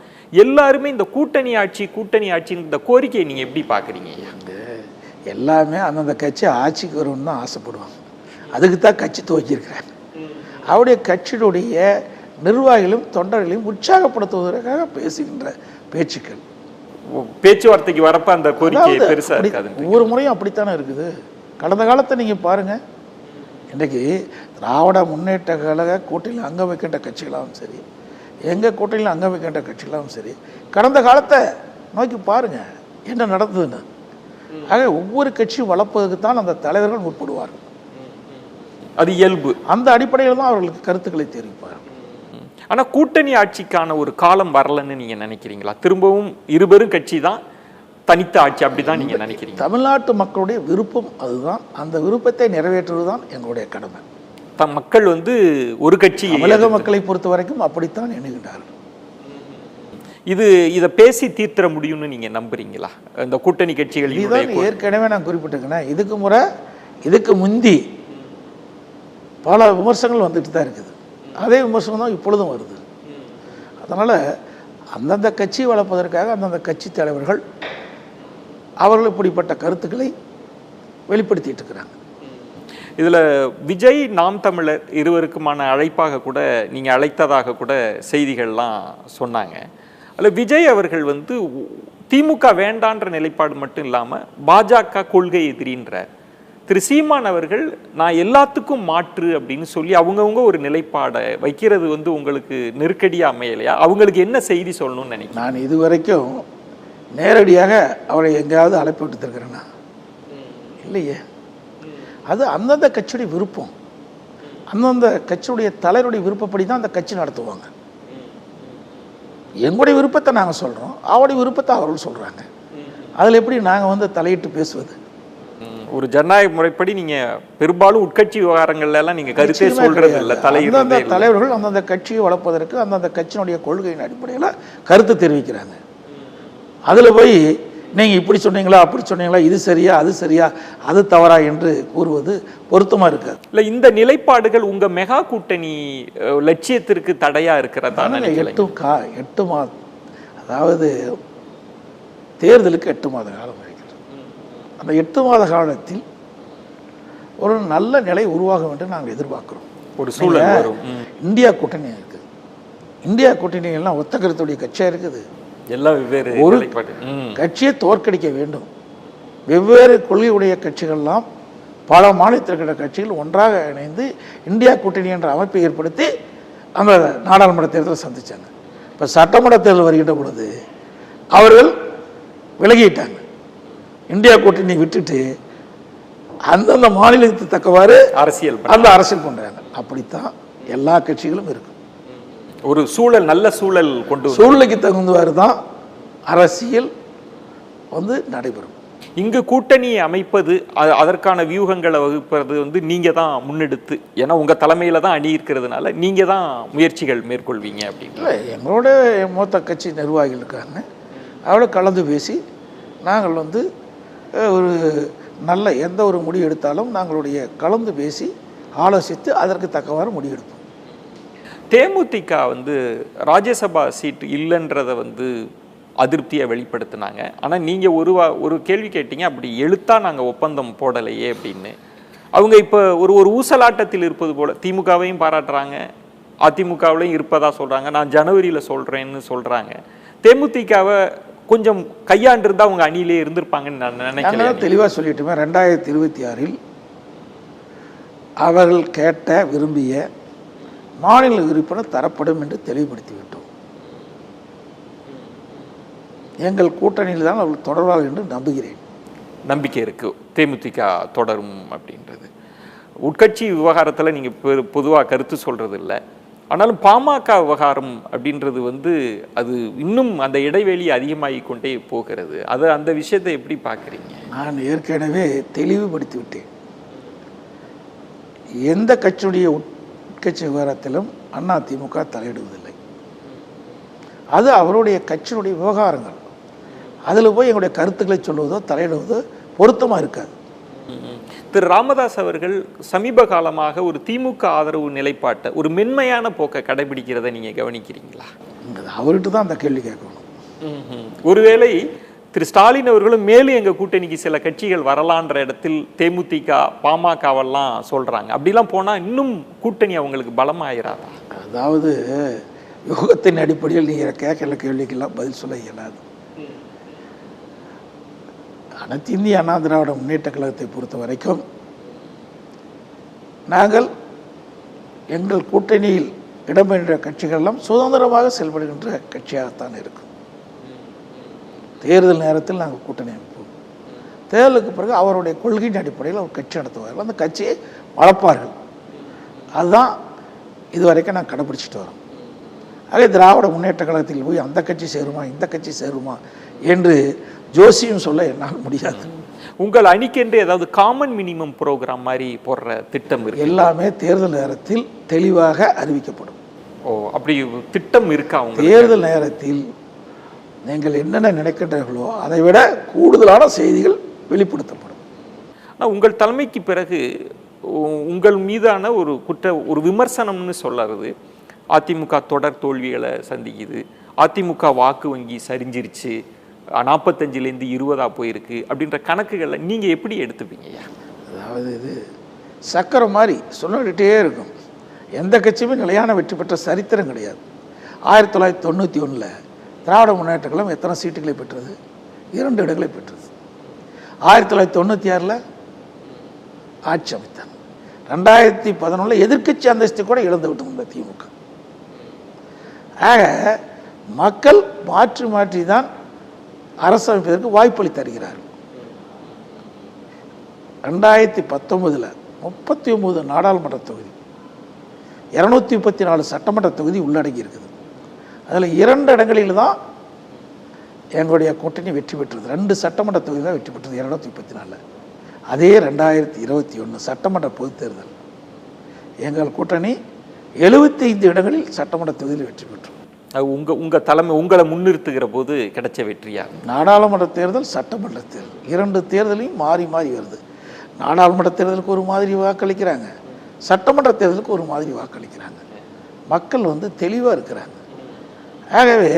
எல்லாருமே இந்த கூட்டணி ஆட்சின்னு இந்த கோரிக்கையை நீங்கள் எப்படி பார்க்குறீங்க? எல்லாமே அந்தந்த கட்சி ஆட்சிக்கு வரும்னு தான் ஆசைப்படுவாங்க. அதுக்கு தான் கட்சி துவக்கியிருக்கிறாங்க. அவருடைய கட்சியினுடைய நிர்வாகிகளும் தொண்டர்களையும் உற்சாகப்படுத்துவதற்காக பேசுகின்ற பேச்சுக்கள், பேச்சுவார்த்தைக்கு வரப்ப அந்த கோரிக்கை பெருசாக இருக்காது. ஒவ்வொரு முறையும் அப்படித்தானே இருக்குது. கடந்த காலத்தை நீங்கள் பாருங்கள். இன்றைக்கு திராவிட முன்னேற்ற கழக கூட்டணியில் அங்கம் வைக்கின்ற கட்சிகளாகவும் சரி, எங்கள் கூட்டணியில் அங்கம் வைக்கின்ற கட்சிகளாகவும் சரி, கடந்த காலத்தை நோக்கி பாருங்கள் என்ன நடந்ததுன்னு. ஆக ஒவ்வொரு கட்சியும் வளர்ப்பதற்கு தான் அந்த தலைவர்கள் முற்படுவார்கள். அது இயல்பு. அந்த அடிப்படையில் தான் அவர்களுக்கு கருத்துக்களை தெரிவிப்பார்கள். ஆனால் கூட்டணி ஆட்சிக்கான ஒரு காலம் வரலன்னு நீங்கள் நினைக்கிறீங்களா? திரும்பவும் இருபெரும் கட்சி தான் தனித்த ஆட்சி, அப்படிதான் நீங்கள் நினைக்கிறீங்க? தமிழ்நாட்டு மக்களுடைய விருப்பம் அதுதான். அந்த விருப்பத்தை நிறைவேற்றுவது தான் எங்களுடைய கடமை. மக்கள் ஒரு கட்சி, தமிழக மக்களை பொறுத்த வரைக்கும் அப்படித்தான் எண்ணுகின்றார்கள். இதை பேசி தீர்த்திட முடியும்னு நீங்கள் நம்புறீங்களா? இந்த கூட்டணி கட்சிகள் இதுதான் ஏற்கனவே நான் குறிப்பிட்டிருக்கேன். இதுக்கு முந்தி பல விமர்சனங்கள் வந்துட்டு தான் இருக்குது. அதே விமர்சனம் தான் இப்பொழுதும் வருது. அதனால் அந்தந்த கட்சி வளர்ப்பதற்காக அந்தந்த கட்சி தலைவர்கள் அவர்கள் இப்படிப்பட்ட கருத்துக்களை வெளிப்படுத்திட்டு இருக்கிறாங்க. இதில் விஜய் நாம் தமிழர் இருவருக்குமான அழைப்பாக கூட நீங்கள் அழைத்ததாக கூட செய்திகள்லாம் சொன்னாங்க. அதில் விஜய் அவர்கள் வந்து திமுக வேண்டான்ற நிலைப்பாடு மட்டும் இல்லாமல் பாஜக கொள்கை எதிரின்றார். திரு சீமான் அவர்கள் நான் எல்லாத்துக்கும் மாற்று அப்படின்னு சொல்லி அவங்கவுங்க ஒரு நிலைப்பாடை வைக்கிறது வந்து உங்களுக்கு நெருக்கடியாக அமையலையா? அவங்களுக்கு என்ன செய்தி சொல்லணும்னு நினைக்கிறேன். நான் இதுவரைக்கும் நேரடியாக அவரை எங்கேயாவது அழைப்பு விட்டுருக்கிறேன்னா இல்லையே. அது அந்தந்த கட்சியுடைய விருப்பம், அந்தந்த கட்சியுடைய தலைவருடைய விருப்பப்படி தான் அந்த கட்சி நடத்துவாங்க. எங்களுடைய விருப்பத்தை நாங்கள் சொல்கிறோம், அவருடைய விருப்பத்தை அவர்கள் சொல்கிறாங்க. அதில் எப்படி நாங்கள் வந்து தலையிட்டு பேசுவது? ஒரு ஜனநாயக முறைப்படி நீங்கள் பெரும்பாலும் உட்கட்சி விவகாரங்கள்ல எல்லாம் நீங்கள் கருத்தே சொல்றது இல்லை. அந்தந்த தலைவர்கள் அந்தந்த கட்சியை வளர்ப்பதற்கு அந்தந்த கட்சியினுடைய கொள்கையின் அடிப்படையில் கருத்து தெரிவிக்கிறாங்க. அதில் போய் நீங்கள் இப்படி சொன்னீங்களா அப்படி சொன்னீங்களா, இது சரியா அது சரியா அது தவறா என்று கூறுவது பொருத்தமாக இருக்காது. இல்லை, இந்த நிலைப்பாடுகள் உங்கள் மெகா கூட்டணி லட்சியத்திற்கு தடையாக இருக்கிறதா? 8 மாதம், அதாவது தேர்தலுக்கு 8 மாத காலம் இருக்கிறது. அந்த 8 மாத காலத்தில் ஒரு நல்ல நிலை உருவாகும் என்று நாங்கள் எதிர்பார்க்குறோம். ஒரு சூழல் வரும். இந்தியா கூட்டணி இருக்குது. இந்தியா கூட்டணி எல்லாம் ஒத்த கருத்துடைய கட்சியாக இருக்குது. எல்லாம் வெவ்வேறு ஒரு கட்சியை தோற்கடிக்க வேண்டும். வெவ்வேறு கொள்கையுடைய கட்சிகள்லாம் பல மாநிலத்தில் இருக்கிற கட்சிகள் ஒன்றாக இணைந்து இந்தியா கூட்டணி என்ற அமைப்பை ஏற்படுத்தி அந்த நாடாளுமன்ற தேர்தலை சந்தித்தாங்க. இப்போ சட்டமன்ற தேர்தல் வருகின்ற பொழுது அவர்கள் விலகிட்டாங்க. இந்தியா கூட்டணி விட்டுட்டு அந்தந்த மாநிலத்துக்கு தக்கவாறு அரசியல் பண்ணுறாங்க. அப்படித்தான் எல்லா கட்சிகளும் இருக்கும். ஒரு சூழல், நல்ல சூழல் கொண்டு சூழ்நிலைக்கு தகுந்தவாறு தான் அரசியல் வந்து நடைபெறும். இங்கு கூட்டணியை அமைப்பது, அதற்கான வியூகங்களை வகுப்பது வந்து நீங்கள் தான் முன்னெடுத்து, ஏன்னா உங்கள் தலைமையில் தான் அணி இருக்கிறதுனால நீங்கள் தான் முயற்சிகள் மேற்கொள்வீங்க அப்படின்னு. எங்களோட மூத்த கட்சி நிர்வாகிகள் இருக்காங்க, அவளை கலந்து பேசி நாங்கள் வந்து ஒரு நல்ல எந்த ஒரு முடிவு எடுத்தாலும் நாங்களுடைய கலந்து பேசி ஆலோசித்து அதற்கு தக்கவாறு முடிவெடுப்போம். தேமுதிக வந்து ராஜ்யசபா சீட்டு இல்லைன்றதை வந்து அதிருப்தியை வெளிப்படுத்தினாங்க. ஆனால் நீங்கள் ஒரு கேள்வி கேட்டீங்க, அப்படி எழுத்தா நாங்கள் ஒப்பந்தம் போடலையே அப்படின்னு. அவங்க இப்போ ஒரு ஊசலாட்டத்தில் இருப்பது போல் திமுகவையும் பாராட்டுறாங்க, அதிமுகவிலையும் இருப்பதா சொல்கிறாங்க. நான் ஜனவரியில் சொல்கிறேன்னு சொல்கிறாங்க. தேமுதிகவை கொஞ்சம் கையாண்டிருந்தால் அவங்க அணியிலே இருந்திருப்பாங்கன்னு நான் நினைக்கிறேன். தெளிவாக சொல்லிட்டுமே, 2026 அவர்கள் கேட்ட விரும்பிய மாநில உறுப்பினர் தரப்படும் என்று தெளிவுபடுத்திவிட்டோம். எங்கள் கூட்டணியில் தான் அவர்கள் தொடர்வார்கள் என்று நம்புகிறேன். நம்பிக்கை இருக்கு தேமுதிக தொடரும் அப்படின்றது. உட்கட்சி விவகாரத்தில் நீங்கள் பொதுவாக கருத்து சொல்றது இல்லை. ஆனாலும் பாமக விவகாரம் அப்படின்றது வந்து அது இன்னும் அந்த இடைவெளி அதிகமாகி கொண்டே போகிறது. அந்த விஷயத்தை எப்படி பார்க்குறீங்க? நான் ஏற்கனவே தெளிவுபடுத்தி விட்டேன். எந்த கட்சியுடைய உட்கட்சி விவகாரத்திலும் அதிமுக தலையிடுவதில்லை. அது அவருடைய கட்சியினுடைய விவகாரங்கள். அதில் போய் எங்களுடைய கருத்துக்களை சொல்வதோ தலையிடுவதோ பொருத்தமாக இருக்காது. திரு ராமதாஸ் அவர்கள் சமீப காலமாக ஒரு திமுக ஆதரவு நிலைப்பாட்டை, ஒரு மென்மையான போக்கை கடைபிடிக்கிறத நீங்கள் கவனிக்கிறீங்களா? அவர்கிட்ட தான் அந்த கேள்வி கேட்கணும். ஒருவேளை திரு ஸ்டாலின் அவர்களும் மேலும் எங்கள் கூட்டணிக்கு சில கட்சிகள் வரலான்ற இடத்தில் தேமுதிக பாமகவெல்லாம் சொல்கிறாங்க. அப்படிலாம் போனால் இன்னும் கூட்டணி அவங்களுக்கு பலமாயிராதா? அதாவது யோகத்தின் அடிப்படையில் நீங்கள் கேட்கல கேள்விக்கெல்லாம் பதில் சொல்ல இயலாது. அனைத்து இந்திய அண்ணா திராவிட முன்னேற்ற கழகத்தை பொறுத்த வரைக்கும் நாங்கள் எங்கள் கூட்டணியில் இடம்பெற்ற கட்சிகளெல்லாம் சுதந்திரமாக செயல்படுகின்ற கட்சியாகத்தான் இருக்கும். தேர்தல் நேரத்தில் நாங்கள் கூட்டணி அமைப்போம். தேர்தலுக்கு பிறகு அவருடைய கொள்கையின் அடிப்படையில் அவர் கட்சி நடத்துவார்கள், அந்த கட்சியை வளர்ப்பார்கள். அதுதான் இதுவரைக்கும் நான் கடைப்பிடிச்சிட்டு வரோம். அதே திராவிட முன்னேற்ற கழகத்தில் போய் அந்த கட்சி சேருமா இந்த கட்சி சேருமா என்று ஜோசியம் சொல்ல என்னால் முடியாது. உங்கள் அணிக்கென்று ஏதாவது காமன் மினிமம் ப்ரோக்ராம் மாதிரி போடுற திட்டம் இருக்கு? எல்லாமே தேர்தல் நேரத்தில் தெளிவாக அறிவிக்கப்படும். அப்படி திட்டம் இருக்கா? தேர்தல் நேரத்தில் நீங்கள் என்னென்ன நினைக்கின்றீர்களோ அதை விட கூடுதலான செய்திகள் வெளிப்படுத்தப்படும். ஆனால் உங்கள் தலைமைக்கு பிறகு உங்கள் மீதான ஒரு விமர்சனம்னு சொல்லுறது, அதிமுக தொடர் தோல்விகளை சந்திக்குது, அதிமுக வாக்கு வங்கி சரிஞ்சிருச்சு, 45லேருந்து 20 போயிருக்கு அப்படின்ற கணக்குகளை நீங்கள் எப்படி எடுத்துப்பீங்க ஐயா? அதாவது இது சக்கரை மாதிரி சொல்லிக்கிட்டே இருக்கும். எந்த கட்சியுமே நிலையான வெற்றி பெற்ற சரித்திரம் கிடையாது. 1991 திராவிட முன்னேற்ற கழகம் எத்தனை சீட்டுகளை பெற்றது? 2 இடங்களை பெற்றது. 1996 ஆட்சி அமைத்தாங்க. 2011 எதிர்க்கட்சி அந்தஸ்து கூட இழந்து விட்டு இந்த திமுக. ஆக மக்கள் மாற்றி மாற்றி தான் அரசு அமைப்பதற்கு வாய்ப்பளித்து தருகிறார்கள். 2019 39 நாடாளுமன்ற தொகுதி, 234 சட்டமன்ற தொகுதி உள்ளடங்கி இருக்குது. அதில் 2 இடங்களில் தான் எங்களுடைய கூட்டணி வெற்றி பெற்றது. 2 சட்டமன்ற தொகுதி தான் வெற்றி பெற்றது 234. அதே 2021 சட்டமன்ற பொதுத் தேர்தல் எங்கள் கூட்டணி 75 இடங்களில் சட்டமன்ற தொகுதியில் வெற்றி பெற்றோம். அது உங்கள் தலைமை உங்களை முன்னிறுத்துகிற போது கிடைச்ச வெற்றியா? நாடாளுமன்ற தேர்தல், சட்டமன்ற தேர்தல் 2 தேர்தலையும் மாறி மாறி வருது. நாடாளுமன்ற தேர்தலுக்கு ஒரு மாதிரி வாக்களிக்கிறாங்க, சட்டமன்ற தேர்தலுக்கு ஒரு மாதிரி வாக்களிக்கிறாங்க. மக்கள் தெளிவாக இருக்கிறாங்க. ஆகவே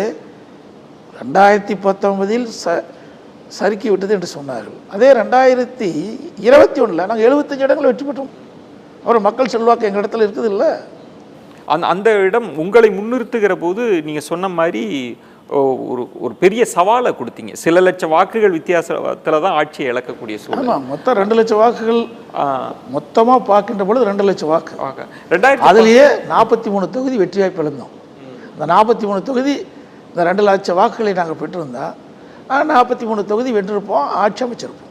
2019 சறுக்கி விட்டது என்று சொன்னார்கள். அதே 2021 நாங்கள் 75 இடங்கள் வெற்றி பெற்றோம். அப்புறம் மக்கள் செல்வாக்கு எங்கள் இடத்துல இருக்குது இல்லை. அந்த இடம் உங்களை முன்னிறுத்துகிற போது நீங்கள் சொன்ன மாதிரி ஒரு பெரிய சவாலை கொடுத்தீங்க. சில லட்சம் வாக்குகள் வித்தியாசத்தில் தான் ஆட்சியை இழக்கக்கூடிய சூழல். ஆமாம், மொத்தம் 2 லட்சம் வாக்குகள் மொத்தமாக பார்க்கின்ற பொழுது 2 லட்சம் வாக்கு. 2000 அதுலேயே 43 தொகுதி வெற்றி வாய்ப்பு இழந்தோம். இந்த 43 தொகுதி இந்த 2 லட்சம் வாக்குகளை நாங்கள் பெற்றிருந்தா 43 தொகுதி வென்றிருப்போம், ஆட்சி அமைச்சிருப்போம்.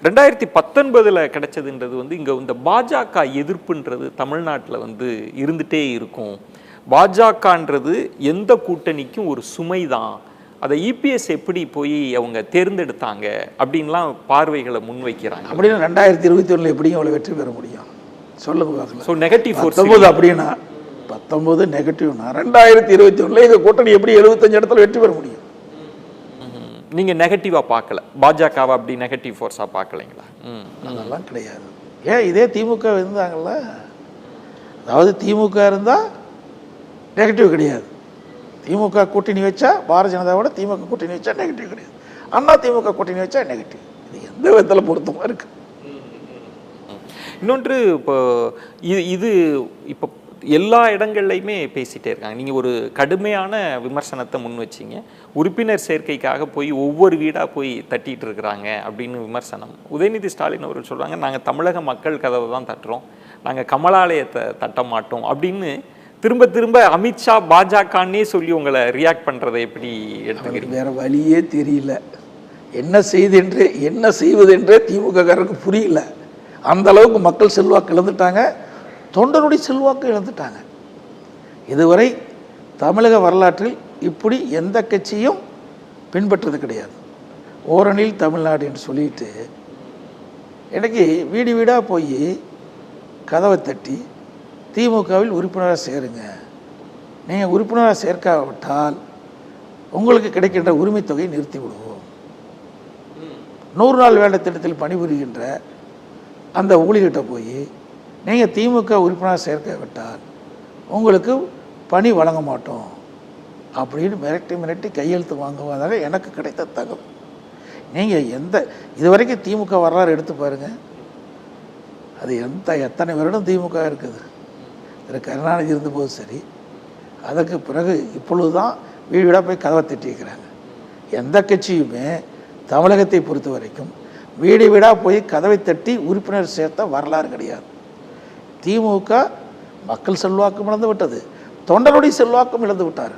2019 கிடைச்சதுன்றது இங்கே இந்த பாஜக எதிர்ப்புன்றது தமிழ்நாட்டில் இருந்துகிட்டே இருக்கும். பாஜகன்றது எந்த கூட்டணிக்கும் ஒரு சுமை தான். அதை இபிஎஸ் எப்படி போய் அவங்க தேர்ந்தெடுத்தாங்க அப்படின்லாம் பார்வைகளை முன்வைக்கிறாங்க. அப்படின்னா 2021 எப்படியும் அவ்வளோ வெற்றி பெற முடியும் சொல்லுங்க பார்க்கலாம். ஸோ நெகட்டிவ் 19 அப்படின்னா 19 நெகட்டிவ்னா 2021 எங்கள் கூட்டணி எப்படி 75 இடத்துல வெற்றி பெற முடியும்? நீங்கள் நெகட்டிவாக பார்க்கல, பாஜகவை அப்படி நெகட்டிவ் ஃபோர்ஸாக பார்க்கலைங்களா? அதெல்லாம் கிடையாது. ஏன் இதே திமுக இருந்தாங்கல்ல, அதாவது திமுக இருந்தால் நெகட்டிவ் கிடையாது. திமுக கூட்டணி வச்சா பாரதிய ஜனதாவோட திமுக கூட்டணி வச்சா நெகட்டிவ் கிடையாது. அண்ணா திமுக கூட்டணி வச்சா நெகட்டிவ். இது எந்த விதத்தில் பொருத்தமாக இருக்கு. இன்னொன்று இது இப்போ எல்லா இடங்கள்லையுமே பேசிகிட்டே இருக்காங்க. நீங்கள் ஒரு கடுமையான விமர்சனத்தை முன் வச்சிங்க. உறுப்பினர் சேர்க்கைக்காக போய் ஒவ்வொரு வீடாக போய் தட்டிகிட்டு இருக்கிறாங்க அப்படின்னு விமர்சனம். உதயநிதி ஸ்டாலின் அவர்கள் சொல்கிறாங்க, நாங்கள் தமிழக மக்கள் கதவை தான் தட்டுறோம், நாங்கள் கமலாலயத்தை தட்ட மாட்டோம் அப்படின்னு திரும்ப திரும்ப அமித்ஷா பாஜகன்னே சொல்லி உங்களை ரியாக்ட் பண்ணுறதை எப்படி எடுத்துக்கிறீங்க? வேறு வழியே தெரியல. என்ன செய்வதென்றே திமுககாரருக்கு புரியல. அந்த அளவுக்கு மக்கள் செல்வாக்கு இழந்துட்டாங்க, தொண்டருடைய செல்வாக்கு இழந்துட்டாங்க. இதுவரை தமிழக வரலாற்றில் இப்படி எந்த கட்சியும் பின்பற்றது கிடையாது. ஓரணில் தமிழ்நாடு என்று சொல்லிட்டு எனக்கு வீடு வீடாக போய் கதவை தட்டி திமுகவில் உறுப்பினராக சேருங்க, நீங்கள் உறுப்பினராக சேர்க்காவிட்டால் உங்களுக்கு கிடைக்கின்ற உரிமை தொகையை நிறுத்தி விடுவோம், 100 நாள் வேலை திட்டத்தில் பணிபுரிகின்ற அந்த ஊழியர்கிட்ட போய் நீங்கள் திமுக உறுப்பினராக சேர்க்காவிட்டால் உங்களுக்கு பணி வழங்க மாட்டோம் அப்படின்னு மிரட்டி கையெழுத்து வாங்குவதாக எனக்கு கிடைத்த தகவல். நீங்கள் இதுவரைக்கும் திமுக வரலாறு எடுத்து பாருங்கள். அது எத்தனை வருடம் திமுக இருக்குது. திரு கருணாநிதி இருந்தபோது சரி, அதற்கு பிறகு இப்பொழுது தான் வீடு வீடாக போய் கதவை தட்டியிருக்கிறாங்க. எந்த கட்சியுமே தமிழகத்தை பொறுத்த வரைக்கும் வீடு வீடாக போய் கதவை தட்டி உறுப்பினர் சேர்த்த வரலாறு கிடையாது. திமுக மக்கள் செல்வாக்கும் இழந்து விட்டது, தொண்டருடைய செல்வாக்கும் இழந்து விட்டார்.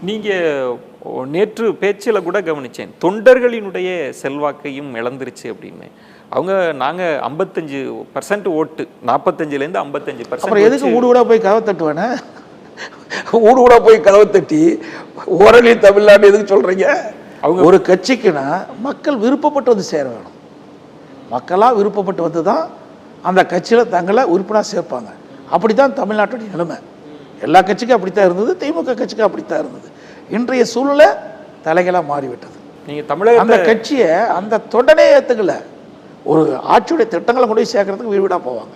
நீங்கள் நேற்று பேச்சில் கூட கவனித்தேன், தொண்டர்களினுடைய செல்வாக்கையும் இழந்துருச்சு அப்படின்னு. அவங்க நாங்கள் 55% ஓட்டு, 45லேருந்து 55%. எதுக்கு ஊடு ஊடா போய் கதவை தட்டுவானே? ஊடு ஊடா போய் கதவை தட்டி ஓரளி தமிழ்நாடு எதுக்கு சொல்கிறீங்க? அவங்க ஒரு கட்சிக்குன்னா மக்கள் விருப்பப்பட்டு வந்து சேர வேணும். மக்களாக விருப்பப்பட்டு வந்து தான் அந்த கட்சியில் தங்களை உறுப்பினராக சேர்ப்பாங்க. அப்படி தான் தமிழ்நாட்டுடைய நிலைமை. எல்லா கட்சிக்கும் அப்படித்தான் இருந்தது, திமுக கட்சிக்கும் அப்படித்தான் இருந்தது. இன்றைய சூழ்நிலை தலைகளாக மாறிவிட்டது. நீங்கள் தமிழக அந்த கட்சியை அந்த தொடனே ஏற்றுக்கல. ஒரு ஆட்சியுடைய திட்டங்களை கொண்டு போய் சேர்க்கறதுக்கு வீடு வீடாக போவாங்க.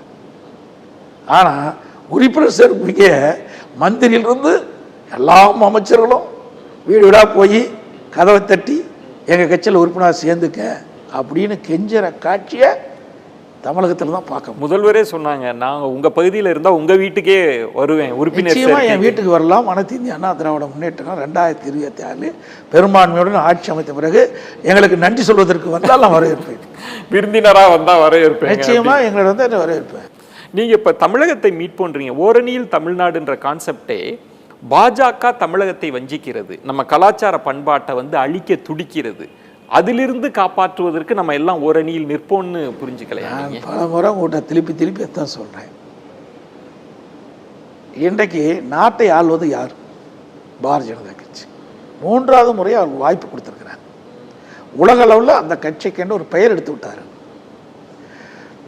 ஆனால் உறுப்பினர் சேர்ப்பிக்க மந்திரியிலிருந்து எல்லா அமைச்சர்களும் வீடு வீடாக போய் கதவை தட்டி எங்கள் கட்சியில் உறுப்பினர் சேர்ந்துக்க அப்படின்னு கெஞ்சுற காட்சியை தமிழகத்தில் தான் பார்க்க முடியும். முதல்வரே சொன்னாங்க, நாங்கள் உங்கள் பகுதியில் இருந்தால் உங்கள் வீட்டுக்கே வருவேன் உறுப்பினர். நிச்சயமாக என் வீட்டுக்கு வரலாம். அனைத்து இந்திய அண்ணா திராவிட முன்னேற்றம் 2026 பெரும்பான்மையுடன் ஆட்சி அமைத்த பிறகு எங்களுக்கு நன்றி சொல்வதற்கு வந்தால் நான் வரவேற்பேன். விருந்தினராக வந்தால் வரவேற்பேன். நிச்சயமாக எங்களை வந்து வரவேற்பேன். நீங்கள் இப்போ தமிழகத்தை மீட் பண்ணுறீங்க. ஓரணியில் தமிழ்நாடுன்ற கான்செப்டே பாஜக தமிழகத்தை வஞ்சிக்கிறது, நம்ம கலாச்சார பண்பாட்டை வந்து அழிக்க துடிக்கிறது. அதிலிருந்து காப்பாற்றுவதற்கு நம்ம எல்லாம் ஓரணியில் நிற்போம்னு புரிஞ்சுக்கலையா? நான் பல முறை உங்கள்கிட்ட திருப்பி தான் சொல்கிறேன். இன்றைக்கு நாட்டை ஆள்வது யார்? பாரதிய ஜனதா கட்சி. 3வது முறை அவருக்கு வாய்ப்பு கொடுத்துருக்கிறார். உலக அளவில் அந்த கட்சிக்கு ஒரு பெயர் எடுத்து விட்டார்.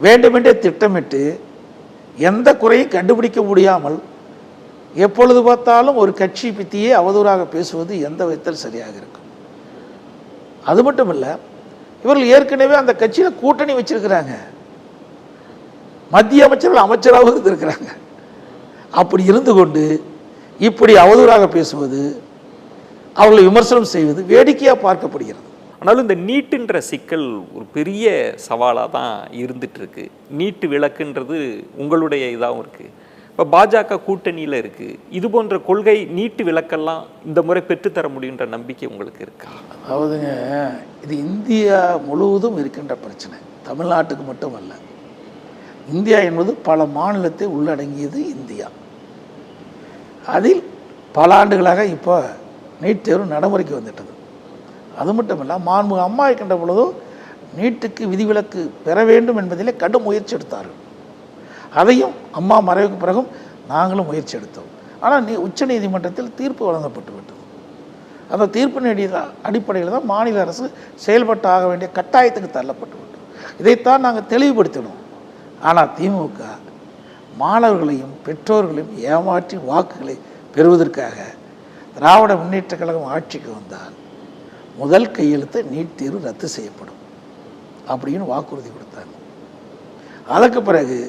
வேண்டுமென்றே திட்டமிட்டு எந்த குறையும் கண்டுபிடிக்க முடியாமல் எப்பொழுது பார்த்தாலும் ஒரு கட்சி பற்றியே அவதூறாக பேசுவது எந்த விதத்தில் சரியாக இருக்கும்? அது மட்டும் இல்லை, இவர்கள் ஏற்கனவே அந்த கட்சியில் கூட்டணி வச்சிருக்கிறாங்க. மத்திய அமைச்சர்கள் அமைச்சராக இருந்திருக்கிறாங்க. அப்படி இருந்து கொண்டு இப்படி அவதூறாக பேசுவது, அவர்களை விமர்சனம் செய்வது வேடிக்கையாக பார்க்கப்படுகிறது. ஆனாலும் இந்த நீட்டுன்ற சிக்கல் ஒரு பெரிய சவாலாக தான் இருந்துட்டு இருக்கு. நீட்டு விளக்குன்றது உங்களுடைய இதாகவும் இருக்கு. இப்போ பாஜக கூட்டணியில் இருக்கு. இது போன்ற கொள்கை நீட்டு விளக்கெல்லாம் இந்த முறை பெற்றுத்தர முடியுன்ற நம்பிக்கை உங்களுக்கு இருக்கா? அதாவதுங்க, இது இந்தியா முழுவதும் இருக்கின்ற பிரச்சனை, தமிழ்நாட்டுக்கு மட்டுமல்ல. இந்தியா என்பது பல மாநிலத்தை உள்ளடங்கியது இந்தியா. அதில் பல ஆண்டுகளாக இப்போ நீட் தேர்வு நடைமுறைக்கு வந்துட்டது. அது மட்டும் இல்லை, மாண்புமிகு அம்மா இருக்கின்ற பொழுதும் நீட்டுக்கு விதிவிலக்கு பெற வேண்டும் என்பதிலே கடும் முயற்சி எடுத்தார்கள். அதையும் அம்மா மறைவுக்கு பிறகும் நாங்களும் முயற்சி எடுத்தோம். ஆனால் உச்ச நீதிமன்றத்தில் தீர்ப்பு வழங்கப்பட்டு விட்டது. அந்த தீர்ப்பின் அடிப்படையில் தான் மாநில அரசு செயல்பட்டு ஆக வேண்டிய கட்டாயத்துக்கு தள்ளப்பட்டு விட்டோம். இதைத்தான் நாங்கள் தெளிவுபடுத்தினோம். ஆனால் திமுக மாணவர்களையும் பெற்றோர்களையும் ஏமாற்றி வாக்குகளை பெறுவதற்காக திராவிட முன்னேற்ற கழகம் ஆட்சிக்கு வந்தால் முதல் கையெழுத்து நீட் தேர்வு ரத்து செய்யப்படும் அப்படின்னு வாக்குறுதி கொடுத்தாங்க. அதற்கு பிறகு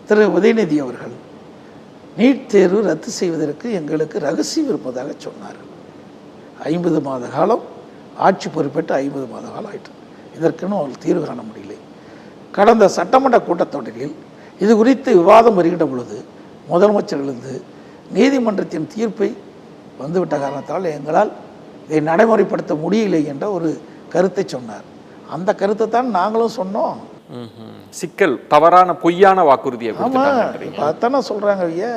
திரு உதயநிதி அவர்கள் நீட் தேர்வு ரத்து செய்வதற்கு எங்களுக்கு ரகசியம் இருப்பதாக சொன்னார்கள். 50 மாத காலம் ஆட்சி பொறுப்பேற்று 50 மாத காலம் ஆயிற்று. இதற்குன்னு அவர்கள் தீர்வு காண முடியலை. கடந்த சட்டமன்ற கூட்டத்தொடரில் இது குறித்து விவாதம் வருகின்ற பொழுது முதலமைச்சரிலிருந்து நீதிமன்றத்தின் தீர்ப்பை வந்துவிட்ட காரணத்தால் எங்களால் இதை நடைமுறைப்படுத்த முடியலை என்ற ஒரு கருத்தை சொன்னார். அந்த கருத்தை தான் நாங்களும் சொன்னோம். சிக்கல் தவறான பொய்யான வாக்குறுதியை அதானே சொல்கிறாங்க. ஐயா,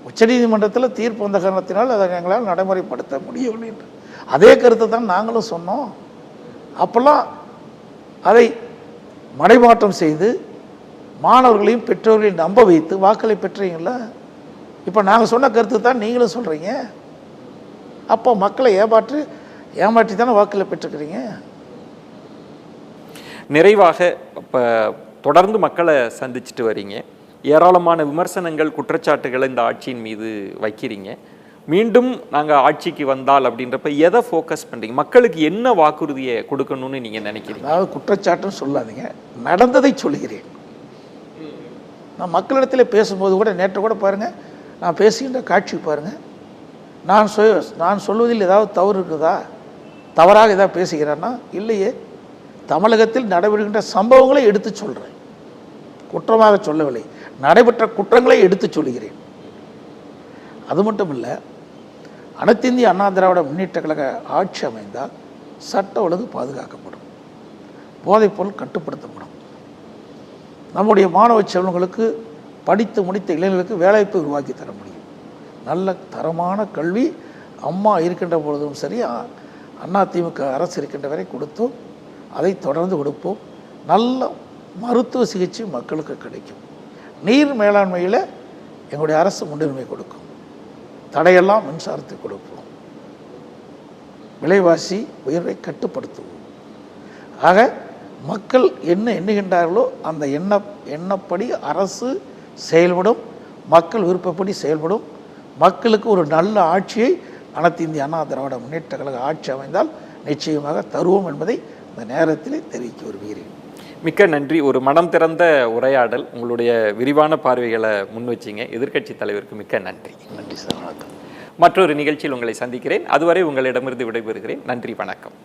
உச்சநீதிமன்றத்தில் தீர்ப்பு வந்த காரணத்தினால் அதை எங்களால் நடைமுறைப்படுத்த முடியவில்லை என்று அதே கருத்தை தான் நாங்களும் சொன்னோம். அப்போல்லாம் அதை மடைமாற்றம் செய்து மாணவர்களையும் பெற்றோர்களையும் நம்ப வைத்து வாக்களை பெற்றீங்கள. இப்போ நாங்கள் சொன்ன கருத்து தான் நீங்களும் சொல்கிறீங்க. அப்போ மக்களை ஏமாற்றி தானே வாக்களை பெற்றுக்கிறீங்க. நிறைவாக இப்போ தொடர்ந்து மக்களை சந்திச்சுட்டு வரீங்க. ஏராளமான விமர்சனங்கள், குற்றச்சாட்டுகளை இந்த ஆட்சியின் மீது வைக்கிறீங்க. மீண்டும் நாங்கள் ஆட்சிக்கு வந்தால் அப்படின்றப்ப எதை ஃபோக்கஸ் பண்ணுறீங்க? மக்களுக்கு என்ன வாக்குறுதியை கொடுக்கணும்னு நீங்கள் நினைக்கிறீங்க? அதாவது குற்றச்சாட்டுன்னு சொல்லாதீங்க, நடந்ததை சொல்கிறேன். நான் மக்களிடத்தில் பேசும்போது கூட நேற்று கூட பாருங்கள், நான் பேசுகின்ற காட்சி பாருங்கள். நான் சொல்வதில் ஏதாவது தவறு இருக்குதா? தவறாக ஏதாவது பேசுகிறேன்னா இல்லையே. தமிழகத்தில் நடைபெறுகின்ற சம்பவங்களை எடுத்து சொல்கிறேன், குற்றமாக சொல்லவில்லை. நடைபெற்ற குற்றங்களை எடுத்து சொல்கிறேன். அது மட்டும் இல்லை, அனைத்து இந்திய அண்ணா திராவிட முன்னேற்ற கழக ஆட்சி அமைந்தால் சட்ட ஒழுங்கு பாதுகாக்கப்படும், போதைப்பொருள் கட்டுப்படுத்தப்படும், நம்முடைய மாணவ செல்வங்களுக்கு படித்து முடித்த இளைஞர்களுக்கு வேலைவாய்ப்பு உருவாக்கி தர முடியும். நல்ல தரமான கல்வி அம்மா இருக்கின்ற பொழுதும் சரி, அதிமுக அரசு இருக்கின்ற வரை கொடுத்தோம், அதை தொடர்ந்து கொடுப்போம். நல்ல மருத்துவ சிகிச்சை மக்களுக்கு கிடைக்கும். நீர் மேலாண்மையில் எங்களுடைய அரசு முன்னுரிமை கொடுக்கும். தடையெல்லாம் மின்சாரத்தை கொடுப்போம். விலைவாசி உயர்வை கட்டுப்படுத்துவோம். ஆக மக்கள் என்ன எண்ணுகின்றார்களோ அந்த எண்ணப்படி அரசு செயல்படும், மக்கள் விருப்பப்படி செயல்படும். மக்களுக்கு ஒரு நல்ல ஆட்சியை அனைத்து இந்திய அண்ணா திராவிட முன்னேற்ற கழக ஆட்சி அமைந்தால் நிச்சயமாக தருவோம் என்பதை இந்த நேரத்தில் தெரிவிக்க விரும்புகிறேன். மிக்க நன்றி. ஒரு மனம் திறந்த உரையாடல், உங்களுடைய விரிவான பார்வைகளை முன் வச்சிங்க. எதிர்க்கட்சி தலைவருக்கு மிக்க நன்றி. நன்றி சார், வணக்கம். மற்றொரு நிகழ்ச்சியில் உங்களை சந்திக்கிறேன். அதுவரை உங்களிடமிருந்து விடைபெறுகிறேன். நன்றி, வணக்கம்.